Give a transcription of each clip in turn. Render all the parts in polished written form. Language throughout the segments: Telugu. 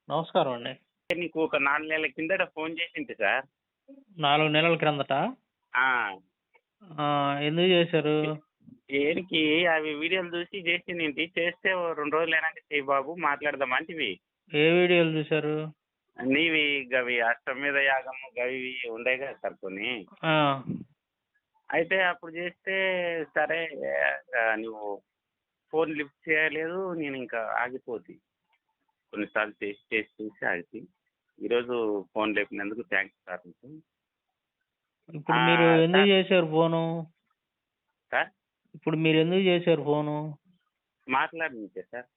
నమస్కారం అండి. నీకు ఒక 4 నెలల కిందట ఫోన్ చేసింటి సార్. 4 నెలల క్రిందట? ఆ! ఎందుకు చేశారు? ఏడికి అవి వీడియోలు చూసి చేసిందేంటి, చేస్తే ఓ 2 రోజులైనాక చెయ్యి బాబు మాట్లాడదాం అంటివి. ఏ వీడియోలు చూశారు? నీవి గవి అశ్వమేధ యాగము గవి ఉండే కదా సార్ కొన్ని. ఆ! అయితే అప్పుడు చేస్తే సరే నువ్వు ఫోన్ లిఫ్ట్ చేయలేదు. నేనింకా ఆగిపోతి. కొన్నిసార్లు చేసి చేసి చూసి ఆగితి. ఈరోజు ఫోన్ లేపినందుకు థాంక్స్ సార్ మీకు. ఇప్పుడు మీరు ఎందుకు సార్ చేశారు ఫోను? సార్ ఇప్పుడు మీరు ఎందుకు చేశారు ఫోను? మాట్లాడనీకే సార్.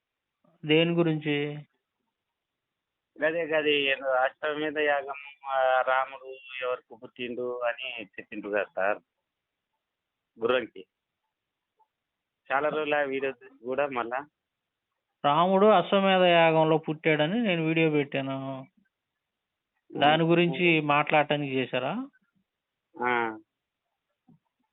దేని గురించి? గది ఏదో అశ్వమేధ యాగం రాముడు ఎవరికి పుట్టిండు అని చెప్పిండ్రు కదా సార్ గుర్రంకి. చాలా రోజులు ఆ వీడియో చూసి కూడా మళ్ళా రాముడు అశ్వమేధ యాగంలో పుట్టాడని నేను వీడియో పెట్టాను. దాని గురించి మాట్లాడటానికి చేశారా? ఆ,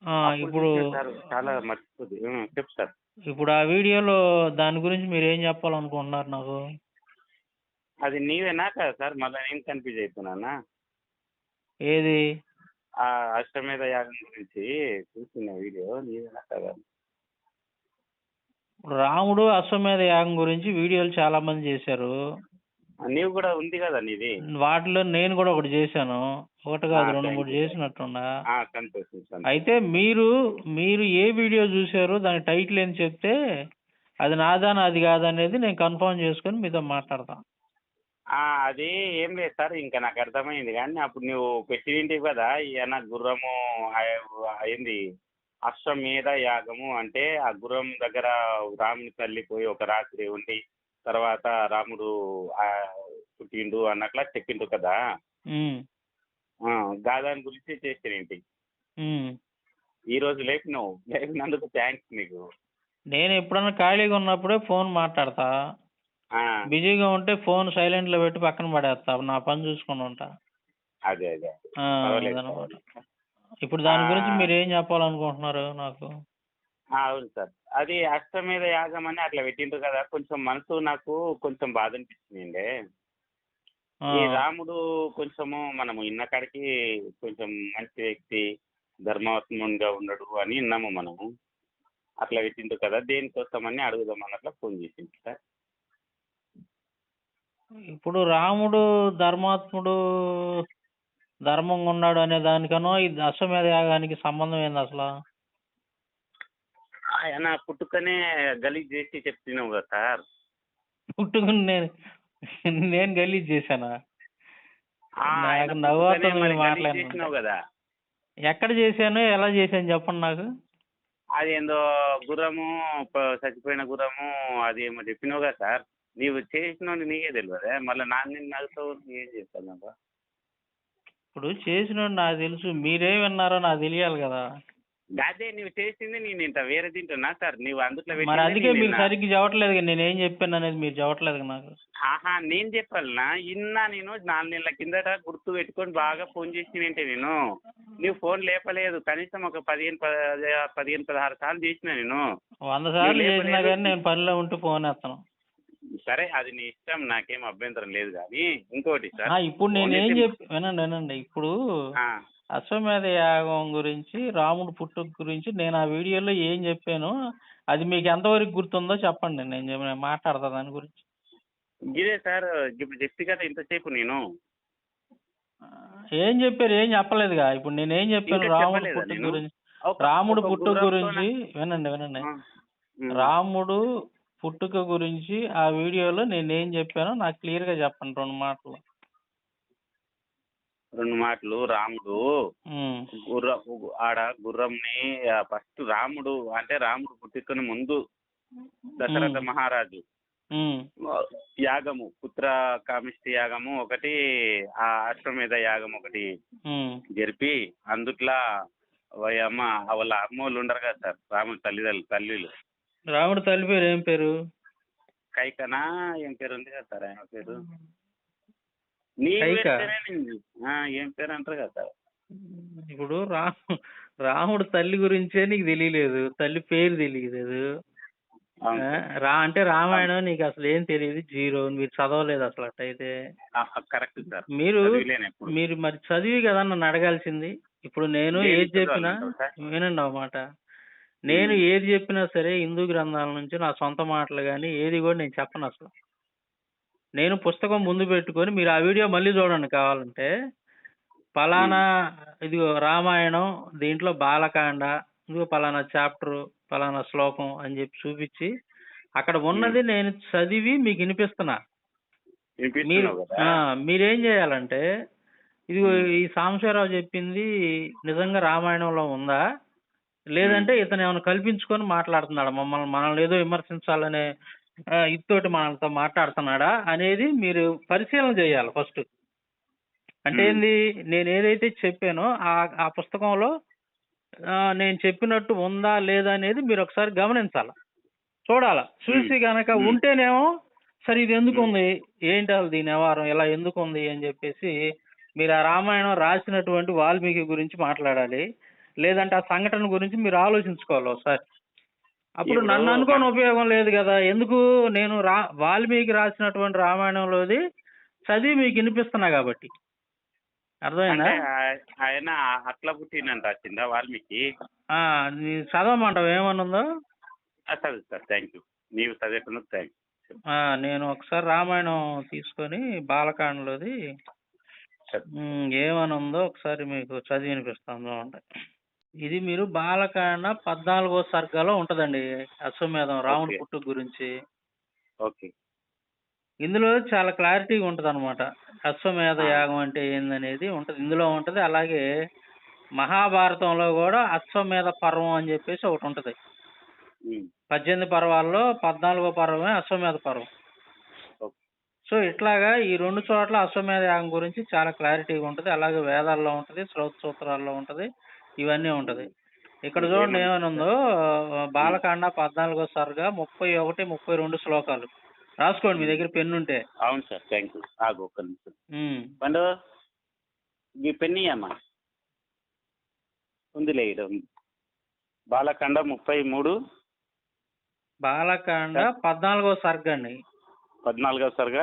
అప్పుడు ఇప్పుడు చూసిన సార్ చాలా మర్చిపోద్ది. చెప్పు సార్. ఇప్పుడు ఆ వీడియోలో దాని గురించి మీరు ఏం చెప్పాలనుకుంటున్నారు నాకు? అది నీవేనా కదా సార్? మళ్ళీ నేను కన్ఫ్యూజ్ అవుతున్నానా? ఏది? ఆ అశ్వమేధ యాగం గురించి చూసిన వీడియో నీవేనా కదా? రాముడు అశ్వమేధ యాగం గురించి వీడియోలు చాలా మంది చేశారు. నీవు కూడా ఉంది కదా నీది. వాటిలో నేను కూడా ఒకటి చేశాను. ఒకటి కాదు, 2, థ్యాంక్ 3 యూ సార్. చేసినట్టున్నా. సంతోషం. అయితే మీరు ఏ వీడియో చూశారో దాని టైటిల్ ఏం చెప్తే అది నాదా నాది కాదనేది నేను కన్ఫర్మ్ చేసుకొని మీతో మాట్లాడతా. అది ఏం లేదు సార్, ఇంకా నాకు అర్థమైంది. కానీ అప్పుడు నువ్వు పెట్టింటివి కదా, ఈయన గుర్రము అయింది అశ్వమేధ యాగము అంటే ఆ గుర్రం దగ్గర రాముని తల్లి పోయి ఒక రాత్రి ఉండి తర్వాత రాముడు ఆ, పుట్టిండు అన్నట్లా చెప్పిండు కదా. ఉమ్, దాని గురించి చేసిరేంటి ఉమ్. ఈ రోజు లేపినందుకు థ్యాంక్స్ నీకు. నేను ఎప్పుడన్నా ఖాళీగా ఉన్నప్పుడే ఫోన్ మాట్లాడతా. ఆ, బిజీగా ఉంటే ఫోన్ సైలెంట్ లో పెట్టి పక్కన పడేస్తా. నా పని చూసుకొని ఉంటా. అదే పర్వాలేదు అదనమాట. సార్. ఇప్పుడు దాని గురించి ఆ, మీరు ఏం చెప్పాలనుకుంటున్నారు నాకు? అవును సార్. అది అశ్వమేధ యాగం అని అట్లా పెట్టిండ్రు కదా, కొంచెం మనసు నాకు కొంచెం బాధ అనిపిస్తుంది. ఆ, ఈ రాముడు కొంచెము మనము ఇన్న కాడికి కొంచెం మంచి వ్యక్తి, ధర్మాత్మునిగా ఉన్నాడు అని విన్నాము మనము. అట్లా పెట్టిండ్రు కదా, దేనికోసమని అడుగుదాం అన్నట్లా ఫోన్ చేసింది సార్. ఇప్పుడు రాముడు ధర్మాత్ముడు, ధర్మంగా ఉన్నాడు అనే దానికనో ఈ అశ్వమేధ యాగానికి సంబంధం ఏంది అసలు? ఆయన పుట్టుకనే గలీజ్ చేసి చెప్తున్నావు కదా సార్. పుట్టుకుని నేను గలీజ్ చేశానా? ఆయన నాకు పుట్టుకనే నవ్వుతుంది మరి మీరు గలీజ్ మాట్లాడుతుంటే. చేసినావు కదా. ఎక్కడ చేశాను, ఎలా చేశాను చెప్పండి నాకు. అది ఏందో గుర్రము చచ్చిపోయిన గుర్రము అది ఏమో చెప్పినావు కదా సార్. నీవు చేసిన నీకే తెలియదా, మళ్ళీ నాన్న నవ్వుతావు, ఏం చేస్తాను. ఇప్పుడు చేసినోడు నాకు తెలుసు, మీరేం విన్నారో నాకు తెలియాలి కదా. అదే నువ్వు చేసింది నేను ఇంత వేరే తింటున్నా సార్. నువ్వు అందుట్లో మరి అందుకే పెట్టింది మీరు సరిగ్గా చెప్పట్లేదు కదా, నేను ఏం చెప్పాను అనేది మీరు చెప్పట్లేదు కదా నాకు. ఆహా, నేను చెప్పాలనా? నేను 4 నెలల కిందట గుర్తు పెట్టుకొని బాగా ఫోన్ చేసినంటే నువ్వు ఫోన్ లేపలేదు. కనీసం ఒక 15-16 సార్లు చేసిన నేను. 100 సార్లు చేసినా లేపలేదు. కానీ నేను పనిలో ఉంటూ ఫోన్ ఎత్తాను. సరే, అది నీ ఇష్టం, నాకేం అభ్యంతరం లేదు. కానీ ఇంకోటి సార్, ఇప్పుడు నేను ఏం వినండి. ఇప్పుడు ఆ, అశ్వమేధ యాగం గురించి, రాముడు పుట్టుక గురించి నేను ఆ వీడియోలో ఏం చెప్పాను అది మీకు ఎంతవరకు గుర్తుందో చెప్పండి. నేను మాట్లాడతా దాని గురించి. ఇదే సార్ ఇప్పుడు చెప్పి కదా ఇంతసేపు నేను. ఏం చెప్పారు? ఏం చెప్పలేదుగా. ఇప్పుడు నేను ఏం చెప్పాను? ఇంకా రాముడు చెప్పలేదా పుట్టుక నేను? గురించి. ఒక రాముడు ఒక పుట్టుక గుర్రంతోన గురించి వినండి. ఉమ్. రాముడు పుట్టుక గురించి ఆ వీడియోలో నేను ఏం చెప్పానో నాకు క్లియర్ గా చెప్పండి 2 మాటలు. 2 మాటలు. రాముడు ఆడ గుర్రంని ఫస్ట్ రాముడు అంటే రాముడు పుట్టుకని ముందు దశరథ మహారాజు యాగము, పుత్ర కామిష్టి యాగము ఒకటి, ఆ అశ్వమేధ యాగం ఒకటి జరిపి అందుట్లా అమ్మ వాళ్ళ అమ్మోళ్ళు ఉండరు కదా సార్, రాముడు తల్లిలు. రాముడు తల్లి పేరు ఏం పేరు? కైకనా ఏం పేరు ఉంది కదా సార్ ఆయన పేరు. నీ ఏం పేరు అంటారు కదా సార్. ఇప్పుడు రాముడు తల్లి గురించే నీకు తెలియలేదు, తల్లి పేరు తెలియలేదు. అవును సార్. అంటే అవును. రామాయణం నీకు అసలు ఏం తెలియదు, జీరో, మీరు చదవలేదు అసలు అట్టయితే. Correct sir. మీరు చదివలేను ఎప్పుడు. మీరు మరి చదివి కదా నన్ను అడగాల్సింది. ఇప్పుడు నేను దేని ఏది చెప్పినా చదవాలంటావు సార్? వినండి ఒక మాట. నేను ఏది చెప్పినా సరే హిందూ గ్రంథాల నుంచి నా సొంత మాటలు గాని ఏది కూడా నేను చెప్పను అసలు. నేను పుస్తకం ముందు పెట్టుకొని మీరు ఆ వీడియో మళ్ళీ చూడండి కావాలంటే. పలానా ఇదిగో రామాయణం దీంట్లో బాలకాండ, ఇదిగో పలానా చాప్టర్, పలానా శ్లోకం అని చెప్పి చూపించి అక్కడ ఉన్నది నేను చదివి మీకు వినిపిస్తున్నా. మీరు వినిపిస్తున్నావు కదా. మీరేం చేయాలంటే ఇదిగో ఈ సాంబశివరావు చెప్పింది నిజంగా రామాయణంలో ఉందా, లేదంటే ఇతను ఏమైనా కల్పించుకొని మాట్లాడుతున్నాడా, మనల్ని ఏదో విమర్శించాలనే ఇతోటి మనతో మాట్లాడుతున్నాడా అనేది మీరు పరిశీలన చేయాలి ఫస్ట్. అంటే ఏంది, నేను ఏదైతే చెప్పానో ఆ పుస్తకంలో నేను చెప్పినట్టు ఉందా లేదా అనేది మీరు ఒకసారి గమనించాలి, చూడాలి. చూసి గనక ఉంటేనేమో సరే ఇది ఎందుకు ఉంది, ఏంటి అసలు దీని వ్యవహారం ఇలా ఎందుకు ఉంది అని చెప్పేసి మీరు ఆ రామాయణం రాసినటువంటి వాల్మీకి గురించి మాట్లాడాలి. లేదంటే ఆ సంఘటన గురించి మీరు ఆలోచించుకోవాలి ఒకసారి. అప్పుడు నన్ను అనుకోని ఉపయోగం లేదు కదా. ఎందుకు, నేను వాల్మీకి రాసినటువంటి రామాయణంలోది చదివి మీకు వినిపిస్తున్నా కాబట్టి. అర్థమైందా? ఆయన అట్లా పుట్టినని రాసిందా వాల్మీకి? చదవమంటావు ఏమనుందో? చదువు సార్. Thank you. నీవు చదివేటందుకు థ్యాంక్ యూ. నేను ఒకసారి రామాయణం తీసుకొని బాలకాండలోది ఏమనుందో ఒకసారి మీకు చదివి వినిపిస్తాను చూడండి. ఇది మీరు బాలకాండ 14వ సర్గలో ఉంటదండి, అశ్వమేధం రావణ పుట్టుక గురించి. ఓకే. ఇందులో చాలా క్లారిటీగా ఉంటది అనమాట. అశ్వమేధ యాగం అంటే ఏందనేది ఉంటది, ఇందులో ఉంటది. అలాగే మహాభారతంలో కూడా అశ్వమేధ పర్వం అని చెప్పేసి ఒకటి ఉంటది. 18 పర్వాల్లో 14వ పర్వమే అశ్వమేధ పర్వం. సో ఇట్లాగా ఈ 2 చోట్ల అశ్వమేధ యాగం గురించి చాలా క్లారిటీగా ఉంటది. అలాగే వేదాల్లో ఉంటది, శ్రౌత సూత్రాల్లో ఉంటది, ఇవన్నీ ఉంటది. ఇక్కడ చూడండి ఏమనుందో, బాలకాండ 14వ సర్గ 31, 32 శ్లోకాలు రాసుకోండి మీ దగ్గర పెన్ను ఉంటే. అవును సార్. Thank you. ఆగు ఒక్క నిమిషం. పండు ఈ పెన్ని అమ్మా ఉందిలే, బాలకాండ 33, బాలకాండ 14వ సర్గ అండి. 14వ సర్గ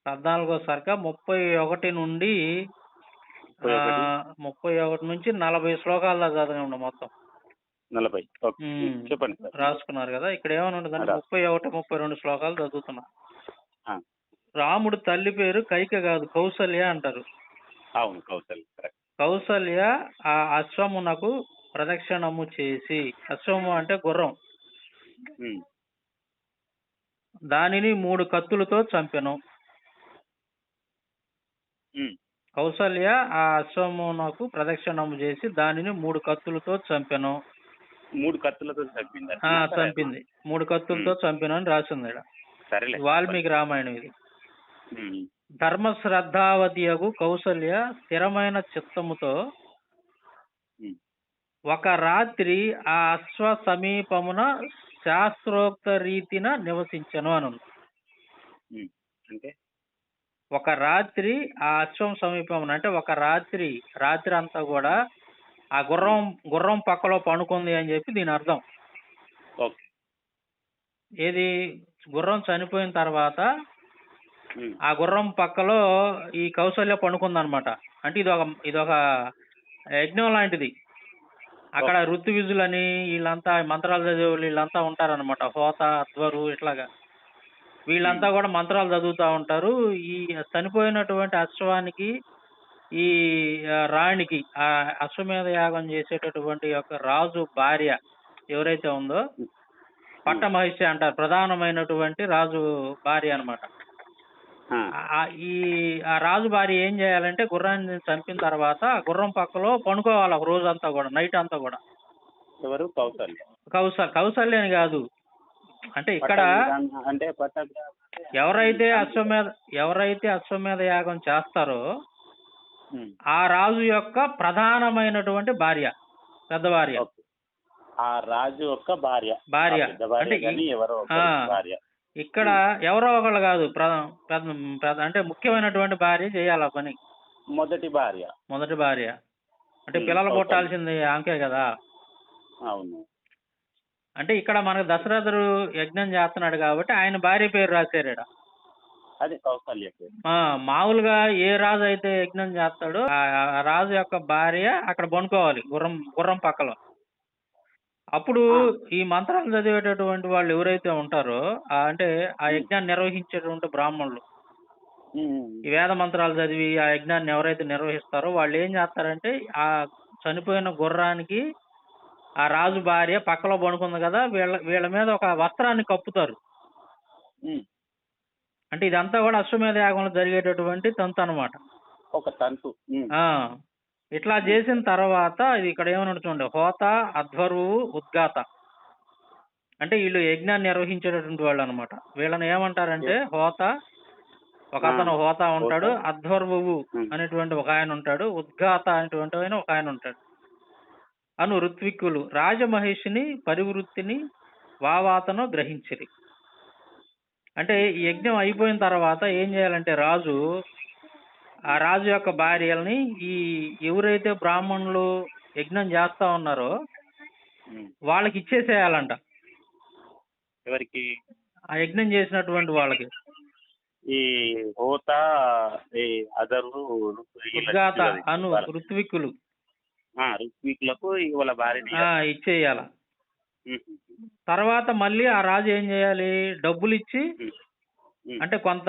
14వ సర్గ 31 నుండి 31 నుంచి 40 శ్లోకాల దాకా చదవండి మొత్తం. 40. చెప్పండి సార్. రాసుకున్నారు కదా. ఇక్కడ ఏమైనా ఉంటుందంటే 31, 32 శ్లోకాలు చదువుతున్నా. రాముడు తల్లి పేరు కైక కాదు, కౌసల్య అంటారు. అవును, కౌసల్య. కౌసల్య ఆ అశ్వమునకు ప్రదక్షిణము చేసి, అశ్వము అంటే గుర్రం, దానిని 3 కత్తులతో చంపెను. కౌసల్య ఆ అశ్వమునకు ప్రదక్షిణము చేసి దానిని 3 కత్తులతో చంపెను. 3 కత్తులతో చంపింది. 3 కత్తులతో చంపెను అని రాసింది ఇక్కడ. వాల్మీకి రామాయణం ఇది. ధర్మశ్రద్ధావతియగు కౌసల్య స్థిరమైన చిత్తముతో ఒక రాత్రి ఆ అశ్వ సమీపమున శాస్త్రోక్త రీతిన నివసించను అని ఉంది. ఒక రాత్రి ఆ అశ్వం సమీపమున అంటే ఒక రాత్రి అంతా కూడా ఆ గుర్రం పక్కలో పడుకుంది అని చెప్పి దీని అర్థం. ఏది, గుర్రం చనిపోయిన తర్వాత ఆ గుర్రం పక్కలో ఈ కౌసల్య పడుకుందనమాట. అంటే ఇదొక యజ్ఞం లాంటిది. అక్కడ ఋతువిజులని వీళ్ళంతా మంత్రాలు చదివే వీళ్ళంతా ఉంటారనమాట. హోత, అధ్వరు ఇట్లాగా వీళ్ళంతా కూడా మంత్రాలు చదువుతూ ఉంటారు. ఈ చనిపోయినటువంటి అశ్వానికి ఈ రాణికి ఆ అశ్వమేధ యాగం చేసేటటువంటి యొక్క రాజు భార్య ఎవరైతే ఉందో పట్టమహిషి అంటారు, ప్రధానమైనటువంటి రాజు భార్య అనమాట. ఆ రాజు భార్య ఏం చేయాలంటే గుర్రాన్ని చంపిన తర్వాత గుర్రం పక్కలో పడుకోవాలి ఒక రోజంతా కూడా, నైట్ అంతా కూడా. ఎవరు? కౌసల్య. కౌసల్య అని కాదు, అంటే ఇక్కడ ఎవరైతే అశ్వమేధ యాగం చేస్తారో ఆ రాజు యొక్క ప్రధానమైనటువంటి భార్య, పెద్ద భార్య. ఆ రాజు యొక్క భార్య అంటే ఇక్కడ ఎవరో ఒకళ్ళు కాదు, అంటే ముఖ్యమైనటువంటి భార్య చేయాలి ఆ పని. మొదటి భార్య అంటే పిల్లలు పుట్టాల్సింది ఆమెకే కదా. అవును. అంటే ఇక్కడ మనకు దశరథుడు యజ్ఞం చేస్తున్నాడు కాబట్టి ఆయన భార్య పేరు రాశారు ఈడ. అదే కౌసల్య పేరు. మామూలుగా ఏ రాజు అయితే యజ్ఞం చేస్తాడో ఆ రాజు యొక్క భార్య అక్కడ పనుకోవాలి గుర్రం పక్కలో. అప్పుడు ఈ మంత్రాలు చదివేటటువంటి వాళ్ళు ఎవరైతే ఉంటారో అంటే ఆ యజ్ఞాన్ని నిర్వహించేటువంటి బ్రాహ్మణులు ఈ వేద మంత్రాలు చదివి ఆ యజ్ఞాన్ని ఎవరైతే నిర్వహిస్తారో వాళ్ళు ఏం చేస్తారంటే ఆ చనిపోయిన గుర్రానికి ఆ రాజు భార్య పక్కలో పడుకుంది కదా, వీళ్ళ మీద ఒక వస్త్రాన్ని కప్పుతారు. అంటే ఇదంతా కూడా అశ్వమేధ యాగంలో జరిగేటటువంటి తంతు అనమాట. ఒక తంతు. ఇట్లా చేసిన తర్వాత ఇది ఇక్కడ ఏమన్నా చూడండి, హోత, అధ్వరువు, ఉద్గాత. అంటే వీళ్ళు యజ్ఞాన్ని నిర్వహించేటటువంటి వాళ్ళు అనమాట. వీళ్ళని ఏమంటారంటే హోత, ఒక అతను హోత ఉంటాడు, అధ్వర్వువు అనేటువంటి ఒక ఆయన ఉంటాడు, ఉద్గాత అనేటువంటి ఆయన ఒక ఆయన ఉంటాడు. అను ఋత్విక్కులు రాజమహేషిని పరివృత్తిని వావాతను గ్రహించిరి. అంటే ఈ యజ్ఞం అయిపోయిన తర్వాత ఏం చేయాలంటే ఆ రాజు యొక్క భార్యల్ని ఈ ఎవరైతే బ్రాహ్మణులు యజ్ఞం చేస్తా ఉన్నారో వాళ్ళకి ఇచ్చేసేయాలంట. ఎవరికి? ఆ యజ్ఞం చేసినటువంటి వాళ్ళకి. ఈ హోత, అదరు, ఉద్గాత అను ఋత్విక్కులు ఋత్వికులకు వాళ్ళ భార్యని ఇచ్చేయాల. తర్వాత మళ్ళీ ఆ రాజు ఏం చేయాలి, డబ్బులు ఇచ్చి అంటే కొంత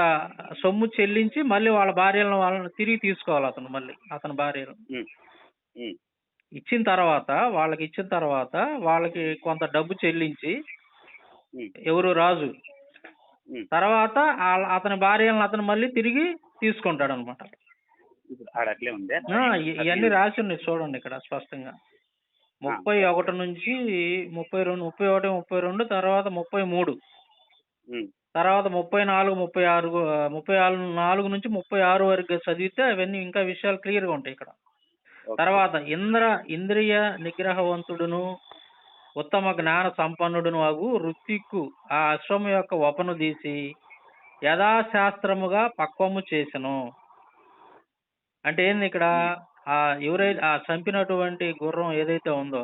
సొమ్ము చెల్లించి మళ్ళీ వాళ్ళని తిరిగి తీసుకోవాలి. అతని భార్యలు ఇచ్చిన తర్వాత వాళ్ళకి కొంత డబ్బు చెల్లించి ఎవరు రాజు తర్వాత అతని భార్యలను అతను మళ్ళీ తిరిగి తీసుకుంటాడు అనమాట. ఇవన్నీ రాసి ఉన్నాయి చూడండి ఇక్కడ స్పష్టంగా. 31 నుంచి 32, 31, 32, తర్వాత 33, తర్వాత 34, 34 నుంచి 36 వరకు చదివితే అవన్నీ ఇంకా విషయాలు క్లియర్ గా ఉంటాయి ఇక్కడ. తర్వాత ఇంద్రియ నిగ్రహవంతుడును ఉత్తమ జ్ఞాన సంపన్నుడును అగు ఋత్విక్కు ఆ అశ్వము యొక్క వపను తీసి యథాశాస్త్రముగా పక్వము చేసెను. అంటే ఏంది ఇక్కడ, ఎవరైతే ఆ చంపినటువంటి గుర్రం ఏదైతే ఉందో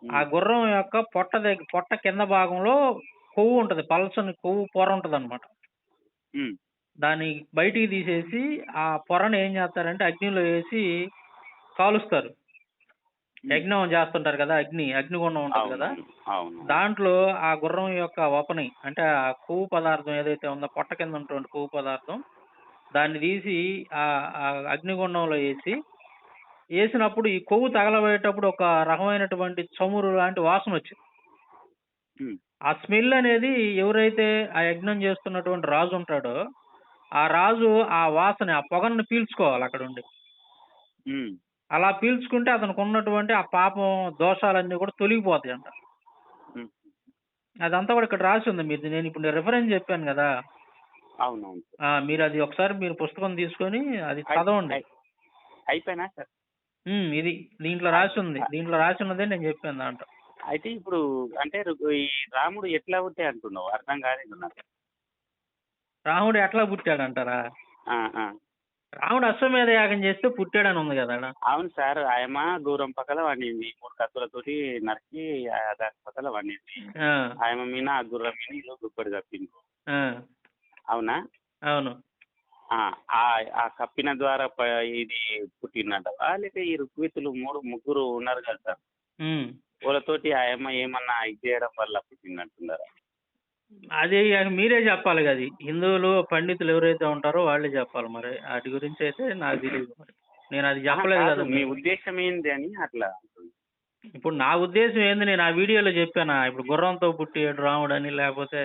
ఆ గుర్రం యొక్క పొట్ట కింద భాగంలో కొవ్వు ఉంటది, పల్సని కొవ్వు పొర ఉంటది అనమాట. దాన్ని బయటికి తీసేసి ఆ పొరను ఏం చేస్తారంటే అగ్నిలో వేసి కాలుస్తారు. యజ్ఞం చేస్తుంటారు కదా, అగ్నిగుండం ఉంటది కదా, దాంట్లో ఆ గుర్రం యొక్క వపని అంటే ఆ కొవ్వు పదార్థం ఏదైతే ఉందో పొట్ట కింద ఉన్నటువంటి కొవ్వు పదార్థం దాన్ని తీసి ఆ అగ్నిగుండంలో వేసినప్పుడు ఈ కొవ్వు తగలబోయేటప్పుడు ఒక రకమైనటువంటి చమురు లాంటి వాసన వచ్చింది. ఆ స్మెల్ అనేది ఎవరైతే ఆ యజ్ఞం చేస్తున్నటువంటి రాజు ఉంటాడో ఆ రాజు ఆ వాసన ఆ పొగను పీల్చుకోవాలి అక్కడ ఉండి. అలా పీల్చుకుంటే అతనికి ఉన్నటువంటి ఆ పాపం దోషాలన్నీ కూడా తొలగిపోతాయి అంట. అదంతా కూడా ఇక్కడ రాసి ఉంది. నేను ఇప్పుడు రిఫరెన్స్ చెప్పాను కదా, అవునవును, మీరు అది ఒకసారి మీరు పుస్తకం తీసుకొని అది చదవండి. అయిపోయినా సార్ ఇది దీంట్లో రాసి ఉన్నదే నేను చెప్పాను దాంట్లో. అయితే ఇప్పుడు అంటే ఈ రాముడు ఎట్లా పుట్టే అంటున్నావు, అర్థం కాలేదు నాకు. రాముడు ఎట్లా పుట్టాడంటారా? రాముడు అశ్వమేధ యాగం చేస్తే పుట్టాడని ఉంది కదా. అవును సార్, ఆయమ దూరం పక్కల వండింది, 3 కత్తులతోటి నరికి దాని పక్కల వండింది. ఆయమ మీద ఆ గుర్రం మీద ఇల్లు దుప్పటి కప్పింది. అవునా? అవును. ఆ కప్పిన ద్వారా ఇది పుట్టినట్టవా, లేక ఈ ఋత్వితులు ముగ్గురు ఉన్నారు కదా సార్, వాళ్ళతోటి ఆయమ్మ ఏమన్నా ఇది చేయడం వల్ల పుట్టినట్టున్నారా? అది మీరే చెప్పాలి కదా, హిందువులు పండితులు ఎవరైతే ఉంటారో వాళ్ళే చెప్పాలి. మరి వాటి గురించి అయితే నాకు తెలియదు. మరి నేను అది చెప్పలేదు కదా. మీ ఉద్దేశం ఏంది అని అట్లా. ఇప్పుడు నా ఉద్దేశం ఏంది, నేను ఆ వీడియోలో చెప్పానా, ఇప్పుడు గుర్రంతో పుట్టాడు రాముడు అని, లేకపోతే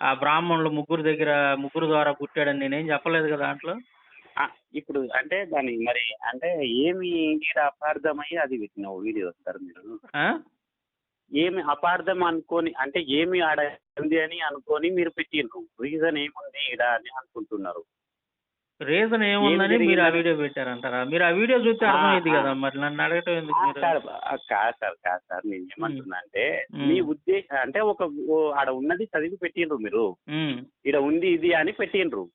ఆ బ్రాహ్మణులు ముగ్గురు ద్వారా పుట్టాడని నేనేం చెప్పలేదు కదా దాంట్లో. ఇప్పుడు అంటే దాని మరి అంటే ఏమి అపార్థమయ్యి అది పెట్టినావు వీడియో సార్ మీరు? ఏమి అపార్థం అనుకొని అంటే ఏమి ఆడ ఉంది అని అనుకొని మీరు పెట్టిండ్రు, రీజన్ ఏముంది ఈడ అని అనుకుంటున్నారు. రీజన్ ఏముందని మీరు ఆ వీడియో పెట్టారంటారా? మీరు ఆ వీడియో చూస్తే అర్థమైంది కదా, మరి నన్ను అడగటం ఎందుకు మీరు? కాదు సార్ నేను ఏమంటున్నా అంటే మీ ఉద్దేశం అంటే ఆడ ఉన్నది చదివి పెట్టిండ్రు మీరు, ఈడ ఉంది ఇది అని పెట్టిండ్రు.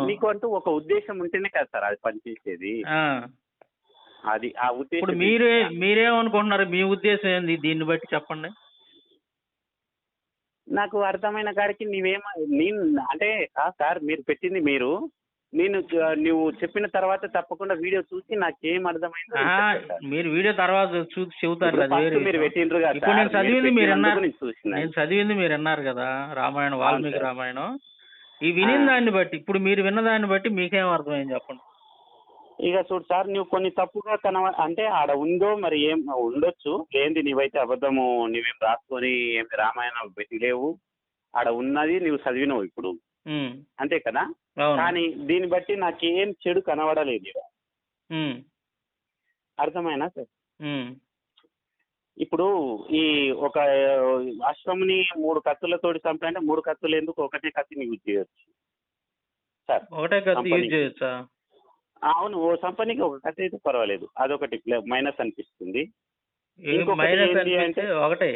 మీకు అంటూ ఒక ఉద్దేశం ఉంటేనే కదా సార్ అది పనిచేసేది. అది ఆ ఉద్దేశం. ఇప్పుడు మీరేమనుకుంటున్నారు, మీ ఉద్దేశం ఏంది దీన్ని బట్టి చెప్పండి. నాకు అర్థమైన కాడికి నేను అంటే సార్ మీరు పెట్టింది మీరు, నువ్వు చెప్పిన తర్వాత తప్పకుండా వీడియో చూసి నాకేం అర్థమైందో ఆ, నేను చెప్తా సార్. మీరు వీడియో తర్వాత చూసి చెబుతారు ఇప్పుడు అది వేరే ఫస్ట్ మీరు విషయం. పెట్టిండ్రు కదా ఇప్పుడు సార్, నేను చదివింది మీరు పెట్టినందుకు విన్నారు, నేను చూసిన. నేను చదివింది మీరు విన్నారు కదా, రామాయణం, అవును వాల్మీకి సార్. రామాయణం. ఈ వినిన దాన్ని బట్టి, ఇప్పుడు మీరు విన్న దాన్ని బట్టి మీకేం అర్థమైంది చెప్పండి. ఇక చూడు సార్, నువ్వు కొన్ని తప్పుగా అంటే ఆడ ఉందో మరి ఏం ఉండొచ్చు, ఏంది నీవైతే అబద్ధము నువ్వేం రాసుకొని ఏం రామాయణం పెట్టలేవు, ఆడ ఉన్నది నువ్వు చదివినవు ఇప్పుడు, ఉమ్, అంతే కదా. అవును. కానీ దీన్ని బట్టి నాకేం చెడు కనబడలేదు ఇక. ఉమ్, అర్థమైనా సార్? ఉమ్. ఇప్పుడు ఈ ఒక అశ్వముని 3 కత్తులతోటి చంపాలంటే 3 కత్తులు ఎందుకు, ఒకటే కత్తిని యూజ్ చేయొచ్చు సార్. ఒకటే కత్తి యూజ్ చంపనీకి. చేయొచ్చా? అవును, ఓ చంపనీకి ఒక కత్తి అయితే పర్వాలేదు, అదొకటి మైనస్ అనిపిస్తుంది. ఇంకొకటి మైనస్ ఏంటి అంటే అంటే ఒకటే